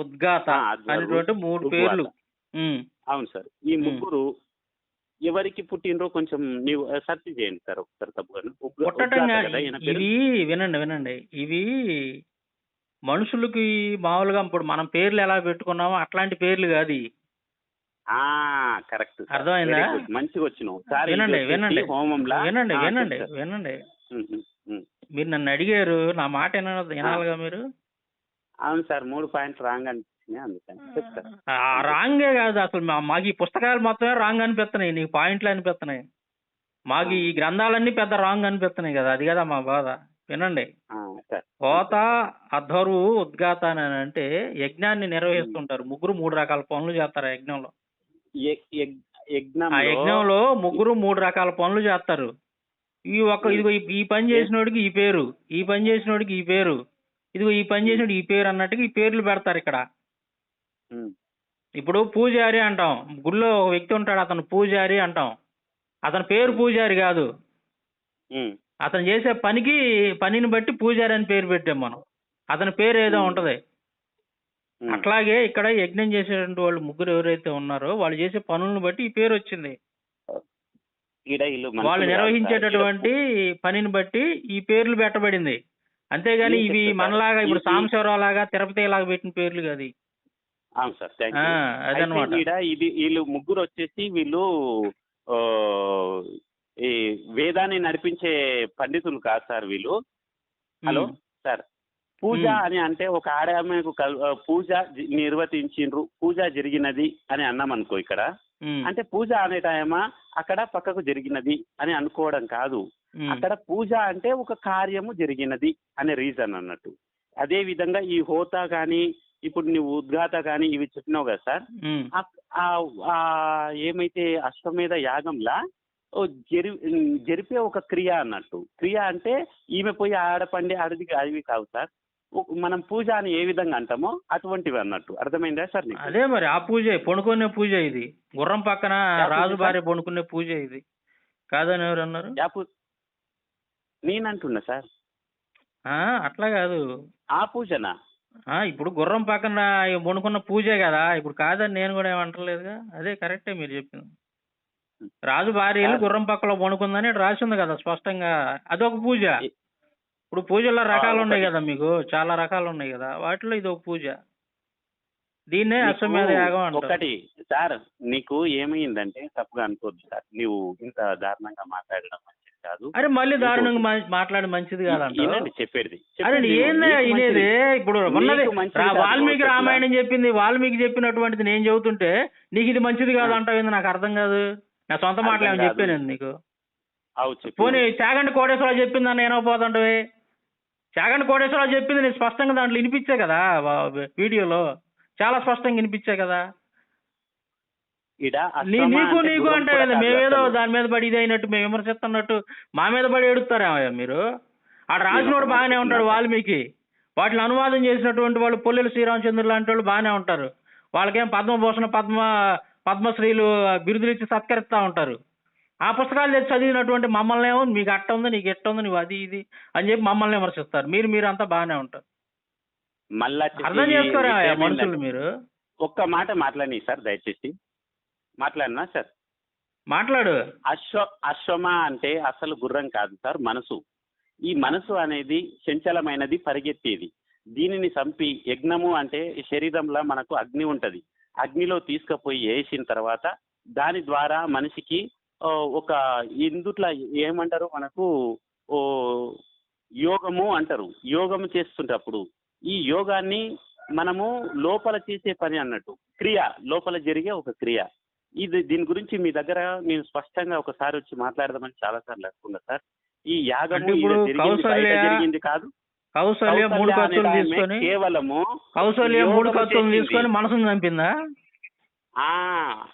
ఉద్గాత అనేటువంటి 3 పేర్లు. అవును సార్. ఈ ముగ్గురు ఎవరికి పుట్టినరో కొంచెం నీవు సెర్చ్ చేయండి సార్ ఒకసారి. తప్పుగా ఇవి వినండి ఇవి మనుషులకి మామూలుగా ఇప్పుడు మనం పేర్లు ఎలా పెట్టుకున్నామో అట్లాంటి పేర్లు కాదు. కరెక్ట్, అర్థమైందా? మంచిగా వచ్చినావు. వినండి మీరు నన్ను అడిగారు, నా మాట వినాలిగా మీరు. అవును సార్, 3 పాయింట్లు రాంగ్ అనిపించినాయి అందుకని చెప్తారు. రాంగే కాదు అసలు, మాకు ఈ పుస్తకాలు మొత్తమే రాంగ్ అనిపిస్తున్నాయి, నీకు పాయింట్లు అనిపిస్తున్నాయి. మాకు ఈ గ్రంథాలన్నీ పెద్ద రాంగ్ అనిపిస్తున్నాయి కదా, అది కదా మా బాధ. వినండి సార్ హోత, అధరు, ఉద్గాత అని అంటే యజ్ఞాన్ని నిర్వహిస్తుంటారు. ముగ్గురు 3 రకాల పనులు చేస్తారు ఆ యజ్ఞంలో. ఆ యజ్ఞంలో యజ్ఞంలో ముగ్గురు 3 రకాల పనులు చేస్తారు. ఇదిగో ఈ పని చేసినోడికి ఈ పేరు, ఈ పని చేసినోడికి ఈ పేరు, ఇదిగో ఈ పని చేసినోడికి ఈ పేరు అన్నట్టుగా ఈ పేర్లు పెడతారు ఇక్కడ. ఇప్పుడు పూజారి అంటాం, గుళ్ళో ఒక వ్యక్తి ఉంటాడు, అతను పూజారి అంటాం. అతని పేరు పూజారి కాదు, అతను చేసే పనిని బట్టి పూజారి అని పేరు పెట్టాం మనం. అతని పేరు ఏదో ఉంటది. అట్లాగే ఇక్కడ యజ్ఞం చేసేటువంటి వాళ్ళు ముగ్గురు ఎవరైతే ఉన్నారో వాళ్ళు చేసే పనులను బట్టి ఈ పేరు వచ్చింది. వాళ్ళు నిర్వహించేటటువంటి పనిని బట్టి ఈ పేర్లు పెట్టబడింది. అంతేగాని ఇవి మనలాగా ఇప్పుడు సాంబశివరావు లాగా తిరుపతి లాగా పెట్టిన పేర్లు కాదు. అవును సార్, థ్యాంక్ యూ. అదనమాట. వీళ్ళు ముగ్గురు వచ్చేసి వీళ్ళు ఈ వేదాన్ని నడిపించే పండితులు కాదు సార్ వీళ్ళు. హలో సార్, పూజ అని అంటే ఒక ఆడమకు పూజ నిర్వర్తించిండ్రు, పూజ జరిగినది అని అన్నాం అనుకో. ఇక్కడ అంటే పూజ అనే టైమా అక్కడ పక్కకు జరిగినది అని అనుకోవడం కాదు. అక్కడ పూజ అంటే ఒక కార్యము జరిగినది అనే రీజన్ అన్నట్టు. అదే విధంగా ఈ హోతా కానీ ఇప్పుడు నువ్వు ఉద్గాత కానీ ఇవి చెప్పినావు కదా సార్, ఏమైతే అశ్వమేధ యాగంలా జరిపే ఒక క్రియ అన్నట్టు. క్రియ అంటే ఈమె పోయి ఆడపండి ఆడది అవి కావు సార్. మనం పూజ అని ఏ విధంగా అంటామో అటువంటివి అన్నట్టు. అర్థమైందా సార్? అదే మరి ఆ పూజ పొనుకునే పూజ ఇది. గుర్రం పక్కన రాజు భార్య పొనుకునే పూజ ఇది కాదని ఎవరు అన్నారు? నేనంటున్నా సార్. అట్లా కాదు. ఆ పూజనా? ఇప్పుడు గుర్రం పక్కన పొనుకున్న పూజే కదా. ఇప్పుడు కాదని నేను కూడా ఏమంటలేదుగా. అదే కరెక్టే మీరు చెప్పింది. రాజు భార్యలు గుర్రం పక్కలో పొనుకుందని రాసింది కదా స్పష్టంగా. అదొక పూజ. ఇప్పుడు పూజల్లో రకాలు ఉన్నాయి కదా, మీకు చాలా రకాలు ఉన్నాయి కదా, వాటిలో ఇది ఒక పూజ. దీన్నే అశ్వమేధ యాగం అంటారు. ఒకటి సార్, నీకు ఏమైందంటే తప్పుగా అనుకోవద్దు సార్, నువ్వు ఇంత దారుణంగా మాట్లాడడం మంచిది కాదు. అరే మళ్ళీ దారుణంగా మాట్లాడి మంచిది కాదంట చెప్పేది. అరే ఏంది ఇనేది? ఇప్పుడు ఉన్నది వాల్మీకి రామాయణం చెప్పింది, వాల్మీకి చెప్పినటువంటిది నేను చెబుతుంటే నీకు ఇది మంచిది కాదు అంటావు. నాకు అర్థం కాదు. నా సొంత మాటలు ఏమని చెప్పాను నీకు? పోనీ చాగంటి కోటేశ్వరరావు చెప్పింది అని ఏమైపోతుంటవి? చాగంటి కోటేశ్వరరావు చెప్పింది నేను స్పష్టంగా దాంట్లో వినిపించే కదా, వీడియోలో చాలా స్పష్టంగా వినిపించే కదా. నీకు అంటే మేమేదో దాని మీద పడి ఇది అయినట్టు మేము విమర్శిస్తున్నట్టు మా మీద పడి ఏడుస్తారా మీరు? ఆడ రాసినోడు బాగానే ఉంటాడు వాల్మీకి, వాటిని అనువాదం చేసినటువంటి వాళ్ళు పొల్లెలు శ్రీరామచంద్రులు లాంటి వాళ్ళు బాగానే ఉంటారు. వాళ్ళకేం పద్మభూషణ పద్మశ్రీలు బిరుదులు ఇచ్చి సత్కరిస్తూ ఉంటారు. ఆ పుస్తకాలు తెచ్చి చదివినటువంటి మమ్మల్ని ఏమో మీకు అట్ట ఉంది, నీకు ఎట్ట ఉంది, నువ్వు అది ఇది అని చెప్పి మమ్మల్ని విమర్శిస్తారు. మీరంతా బాగానే ఉంటారు. మళ్ళా అర్థం చేసుకోరా మనుషులు మీరు? ఒక్క మాట మాట్లాడి సార్, దయచేసి మాట్లాడినా సార్? మాట్లాడు. అశ్వమ అంటే అసలు గుర్రం కాదు సార్, మనసు. ఈ మనసు అనేది చంచలమైనది, పరిగెత్తేది. దీనిని చంపి యజ్ఞము అంటే శరీరంలో మనకు అగ్ని ఉంటది. అగ్నిలో తీసుకుపోయి వేసిన తర్వాత దాని ద్వారా మనిషికి ఒక ఇందుట్లా ఏమంటారు మనకు యోగము అంటారు. యోగము చేస్తుంటప్పుడు ఈ యోగాన్ని మనము లోపల చేసే పని అన్నట్టు, క్రియ లోపల జరిగే ఒక క్రియ. దీని గురించి మీ దగ్గర నేను స్పష్టంగా ఒకసారి వచ్చి మాట్లాడదామని చాలా సార్లు అనుకున్నా సార్. ఈ యాగము జరిగింది కాదు. కౌసల్య 3 కత్తులు తీసుకొని కేవలము కౌసల్య 3 కత్తులు తీసుకొని మనసును చంపిందా?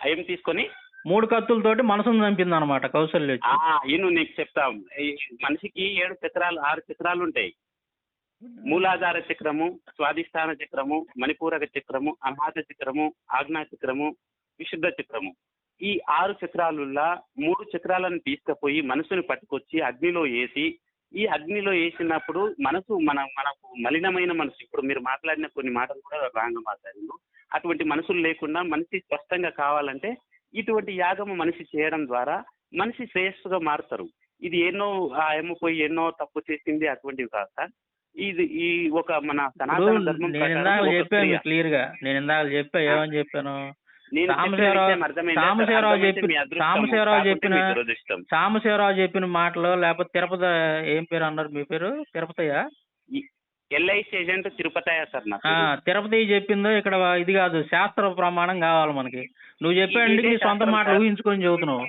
ఏం తీసుకొని 3 కత్తులతోటి మనసును చంపింది అనమాట కౌసల్య. నీకు చెప్తాం. మనిషికి 7 చక్రాలు 6 చక్రాలు ఉంటాయి. మూలాధార చక్రము, స్వాధిష్టాన చక్రము, మణిపూరక చక్రము, అనాహత చక్రము, ఆజ్ఞా చక్రము, విశుద్ధ చక్రము. ఈ 6 చక్రాలుల్లా 3 చక్రాలను తీసుకుపోయి మనసుని పట్టుకొచ్చి అగ్నిలో వేసి, ఈ అగ్నిలో వేసినప్పుడు మనసు మనకు మలినమైన మనసు, ఇప్పుడు మీరు మాట్లాడిన కొన్ని మాటలు కూడా రాంగా మాట్లాడిండు, అటువంటి మనసులు లేకుండా మనిషి స్పష్టంగా కావాలంటే ఇటువంటి యాగము మనిషి చేయడం ద్వారా మనిషి శ్రేయస్సుగా మారుతారు. ఇది పోయి ఎన్నో తప్పు చేసింది అటువంటివి కాదు సార్. ఇది ఈ ఒక మన సనాతన ధర్మం. నేను ఇందాక చెప్పాను క్లియర్ గా, ఏమని చెప్పాను? సాంబశివరావు చెప్పిన మాటలు, లేకపోతే తిరుపతి ఏం పేరు అన్నారు మీ పేరు? Tirupathaiah? LIC agent Tirupathaiah sir. Tirupati చెప్పిందో ఇక్కడ ఇది కాదు, శాస్త్ర ప్రమాణం కావాలి మనకి. నువ్వు చెప్పండి నీ సొంత మాటలు ఊహించుకొని చెబుతున్నావు.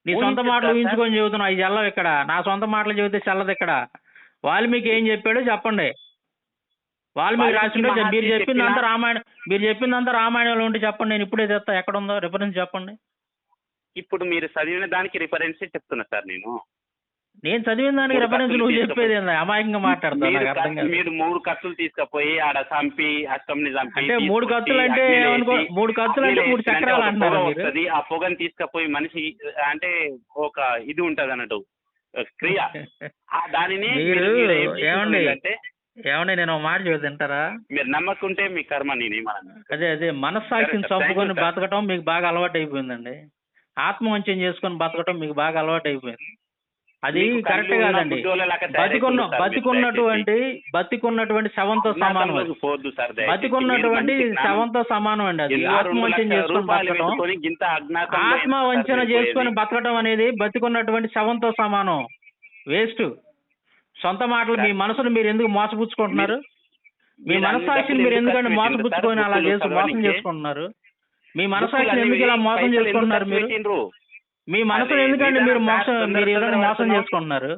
నీ సొంత మాటలు ఊహించుకొని చెబుతున్నావు. అవి చెల్లవు ఇక్కడ. నా సొంత మాటలు చెబితే చెల్లదు ఇక్కడ. వాల్మీకి ఏం చెప్పాడో చెప్పండి. వాల్మీకి రాసిండో మీరు చెప్పిందంతా రామాయణంలో ఉంటే చెప్పండి, నేను ఇప్పుడే చెప్తా. ఎక్కడ ఉందో రిఫరెన్స్ చెప్పండి. ఇప్పుడు మీరు చదివిన దానికి రిఫరెన్స్ చెప్తున్నా సార్ నేను చదివిన దానికి రెఫరెన్స్ నువ్వు చెప్పేది అమాయకంగా మాట్లాడతావు, నాకు అర్థం కాదు. మీరు 3 కత్తులు తీసుకుపోయి ఆడ చంపి అష్టంని చంపి అంటే 3 కత్తులు అంటే 3 చక్రాలు అంటారు వస్తుంది. ఆ పొగని తీసుకుపోయి మనిషి అంటే ఒక ఇది ఉంటది అన్నట్టు క్రియ. దానిని ఏమండి నేను ఒక మాట చెబుతా తింటారా? మీరు నమ్మకుంటే మీ కర్మ. అదే మనస్సాక్షిని చంపుకొని బతకటం మీకు బాగా అలవాటు అయిపోయిందండి. ఆత్మవంచం చేసుకొని బతకటం మీకు బాగా అలవాటు అయిపోయింది. అది కరెక్ట్ కాదండి. బతికున్నటువంటి శవంతో సమానం. బతికున్నటువంటి శవంతో సమానం అండి అది. ఆత్మవంచన చేసుకొని బతకటం, ఆత్మవంచన చేసుకొని బతకటం అనేది బతికున్నటువంటి శవంతో సమానం. వేస్ట్. సొంత మాటలు. మీ మనసును మీరు ఎందుకు మోసపుచ్చుకుంటున్నారు? మీ మనస్సాక్షిని మీరు ఎందుకంటే మోసపుచ్చుకొని అలా మోసం చేసుకుంటున్నారు? మీ మనస్సాక్షిని ఎందుకు ఇలా మోసం చేసుకుంటున్నారు? మీ మనసును ఎందుకంటే మీరు ఏదైనా మోసం చేసుకుంటున్నారు?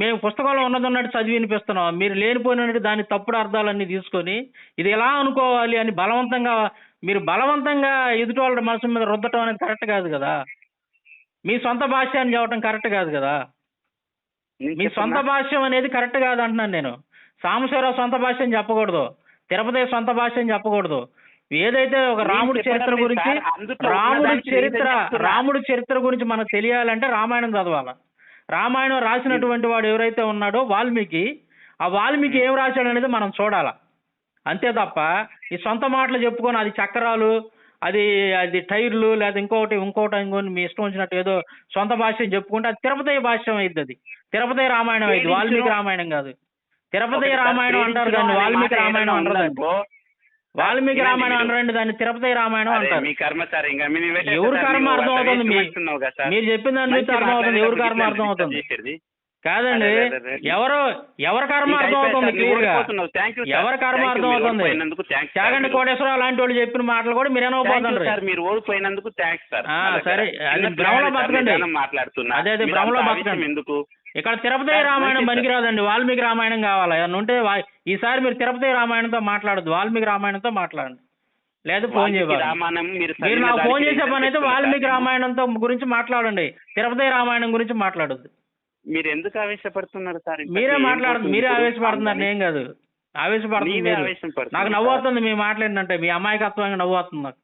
మేము పుస్తకంలో ఉన్నట్టు చదివి వినిపిస్తున్నాం. మీరు లేనిపోయినట్టు దాని తప్పుడు అర్థాలన్నీ తీసుకొని ఇది ఎలా అనుకోవాలి అని బలవంతంగా ఎదుటి వాళ్ళ మనసు మీద రుద్దటం అనేది కరెక్ట్ కాదు కదా. మీ సొంత భాష్యాన్ని చెప్పడం కరెక్ట్ కాదు కదా. మీ సొంత భాష్యం అనేది కరెక్ట్ కాదు అంటున్నాను నేను. సాంబశివరావు సొంత భాష్యం చెప్పకూడదు, తిరుపతి సొంత భాష్యం చెప్పకూడదు. ఏదైతే ఒక రాముడి చరిత్ర గురించి రాముడి చరిత్ర గురించి మనకు తెలియాలంటే రామాయణం చదవాలి. రామాయణం రాసినటువంటి వాడు ఎవరైతే ఉన్నాడో వాల్మీకి, ఆ వాల్మీకి ఏం రాశాడు అనేది మనం చూడాలి. అంతే తప్ప ఈ సొంత మాటలు చెప్పుకొని అది చక్రాలు, అది టైర్లు, లేదా ఇంకోటి ఇంకోటి మీ ఇష్టం వచ్చినట్టు ఏదో సొంత భాష్యం చెప్పుకుంటే అది తిరుపతి భాష్యం అయింది. అది తిరుపతి రామాయణం అయింది, వాల్మీకి రామాయణం కాదు. తిరుపతి రామాయణం అంటారు దాన్ని, వాల్మీకి రామాయణం అంటారు. వాల్మీకి రామాయణం అనరండి, దాన్ని తిరుపతి రామాయణం అంటారు. ఎవరి కర్మ అర్థం అవుతుంది? మీరు చెప్పిన దాని నుంచి అర్థం అవుతుంది. ఎవరి కర్మ అర్థం అవుతుంది కాదండి. ఎవరి కర్మ అర్థం అవుతుంది క్లియర్ గా. ఎవరి కర్మ అర్థం అవుతుంది. చాగండి కోటేశ్వరరావు లాంటి వాళ్ళు చెప్పిన మాటలు కూడా మీరు ఏమవుతుంటారు. మీరు ఓడిపోయినందుకు సరే, అది భ్రమలో బతకండి. అదే భ్రమలో బతకండి. ఎందుకు ఇక్కడ తిరుపతి రామాయణం పనికిరాదండి, వాల్మీకి రామాయణం కావాలి. ఏమన్నా ఉంటే ఈసారి మీరు తిరుపతి రామాయణంతో మాట్లాడద్దు, వాల్మీకి రామాయణంతో మాట్లాడండి. లేదా ఫోన్ చేయాలి. మీరు నాకు ఫోన్ చేసే పని అయితే వాల్మీకి రామాయణంతో గురించి మాట్లాడండి, తిరుపతి రామాయణం గురించి మాట్లాడొద్దు. మీరు ఎందుకు ఆవేశపడుతున్నారు సార్? మీరే మాట్లాడుతున్నారు. మీరే ఆవేశపడుతున్నారు, నేను కాదు. ఆవేశపడుతుంది. నాకు నవ్వు అవుతుంది మీ మాట్లాడినంటే. మీ అమాయకత్వంగా నవ్వు అవుతుంది నాకు.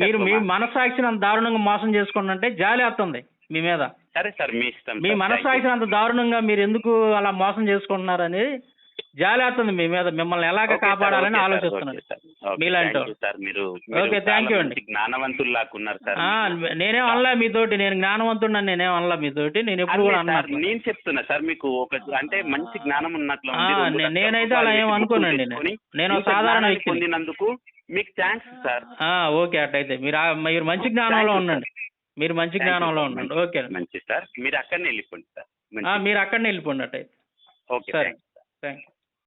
మీరు మీ మనస్సాక్షిని అంత దారుణంగా మోసం చేసుకుంటుంటే జాలి వస్తుంది మీ మీద. సరే సార్, మీ ఇష్టం. మీ మనస్సాక్షిని అంత దారుణంగా మీరు ఎందుకు అలా మోసం చేసుకుంటున్నారు అనేది జాలి వస్తుంది మీ మీద. మిమ్మల్ని ఎలాగ కాపాడాలని ఆలోచిస్తున్నారు మీలాంటి. ఓకే, థ్యాంక్ యూ అండి. జ్ఞానవంతుల్లాకున్నారు సార్. నేనేం అనలా మీతోటి, నేను జ్ఞానవంతున్నా నేనేం అనలా మీతోటి. నేను ఎప్పుడు కూడా అన్నాను. నేను చెప్తున్నా సార్, మీకు అంటే మంచి జ్ఞానం ఉన్నట్లు. నేనైతే అలా ఏం అనుకోనండి. నేను సాధారణ వ్యక్తి. పొందినందుకు మీకు థ్యాంక్స్ సార్. ఓకే, అట్టయితే మీరు మంచి జ్ఞానంలో ఉండండి. మీరు మంచి జ్ఞానంలో ఉండండి. ఓకే, మంచి సార్. మీరు అక్కడనే వెళ్ళిపోండి సార్. మీరు అక్కడనే వెళ్ళిపోండి అట్టయితే. ఓకే, సరే, థ్యాంక్ యూ.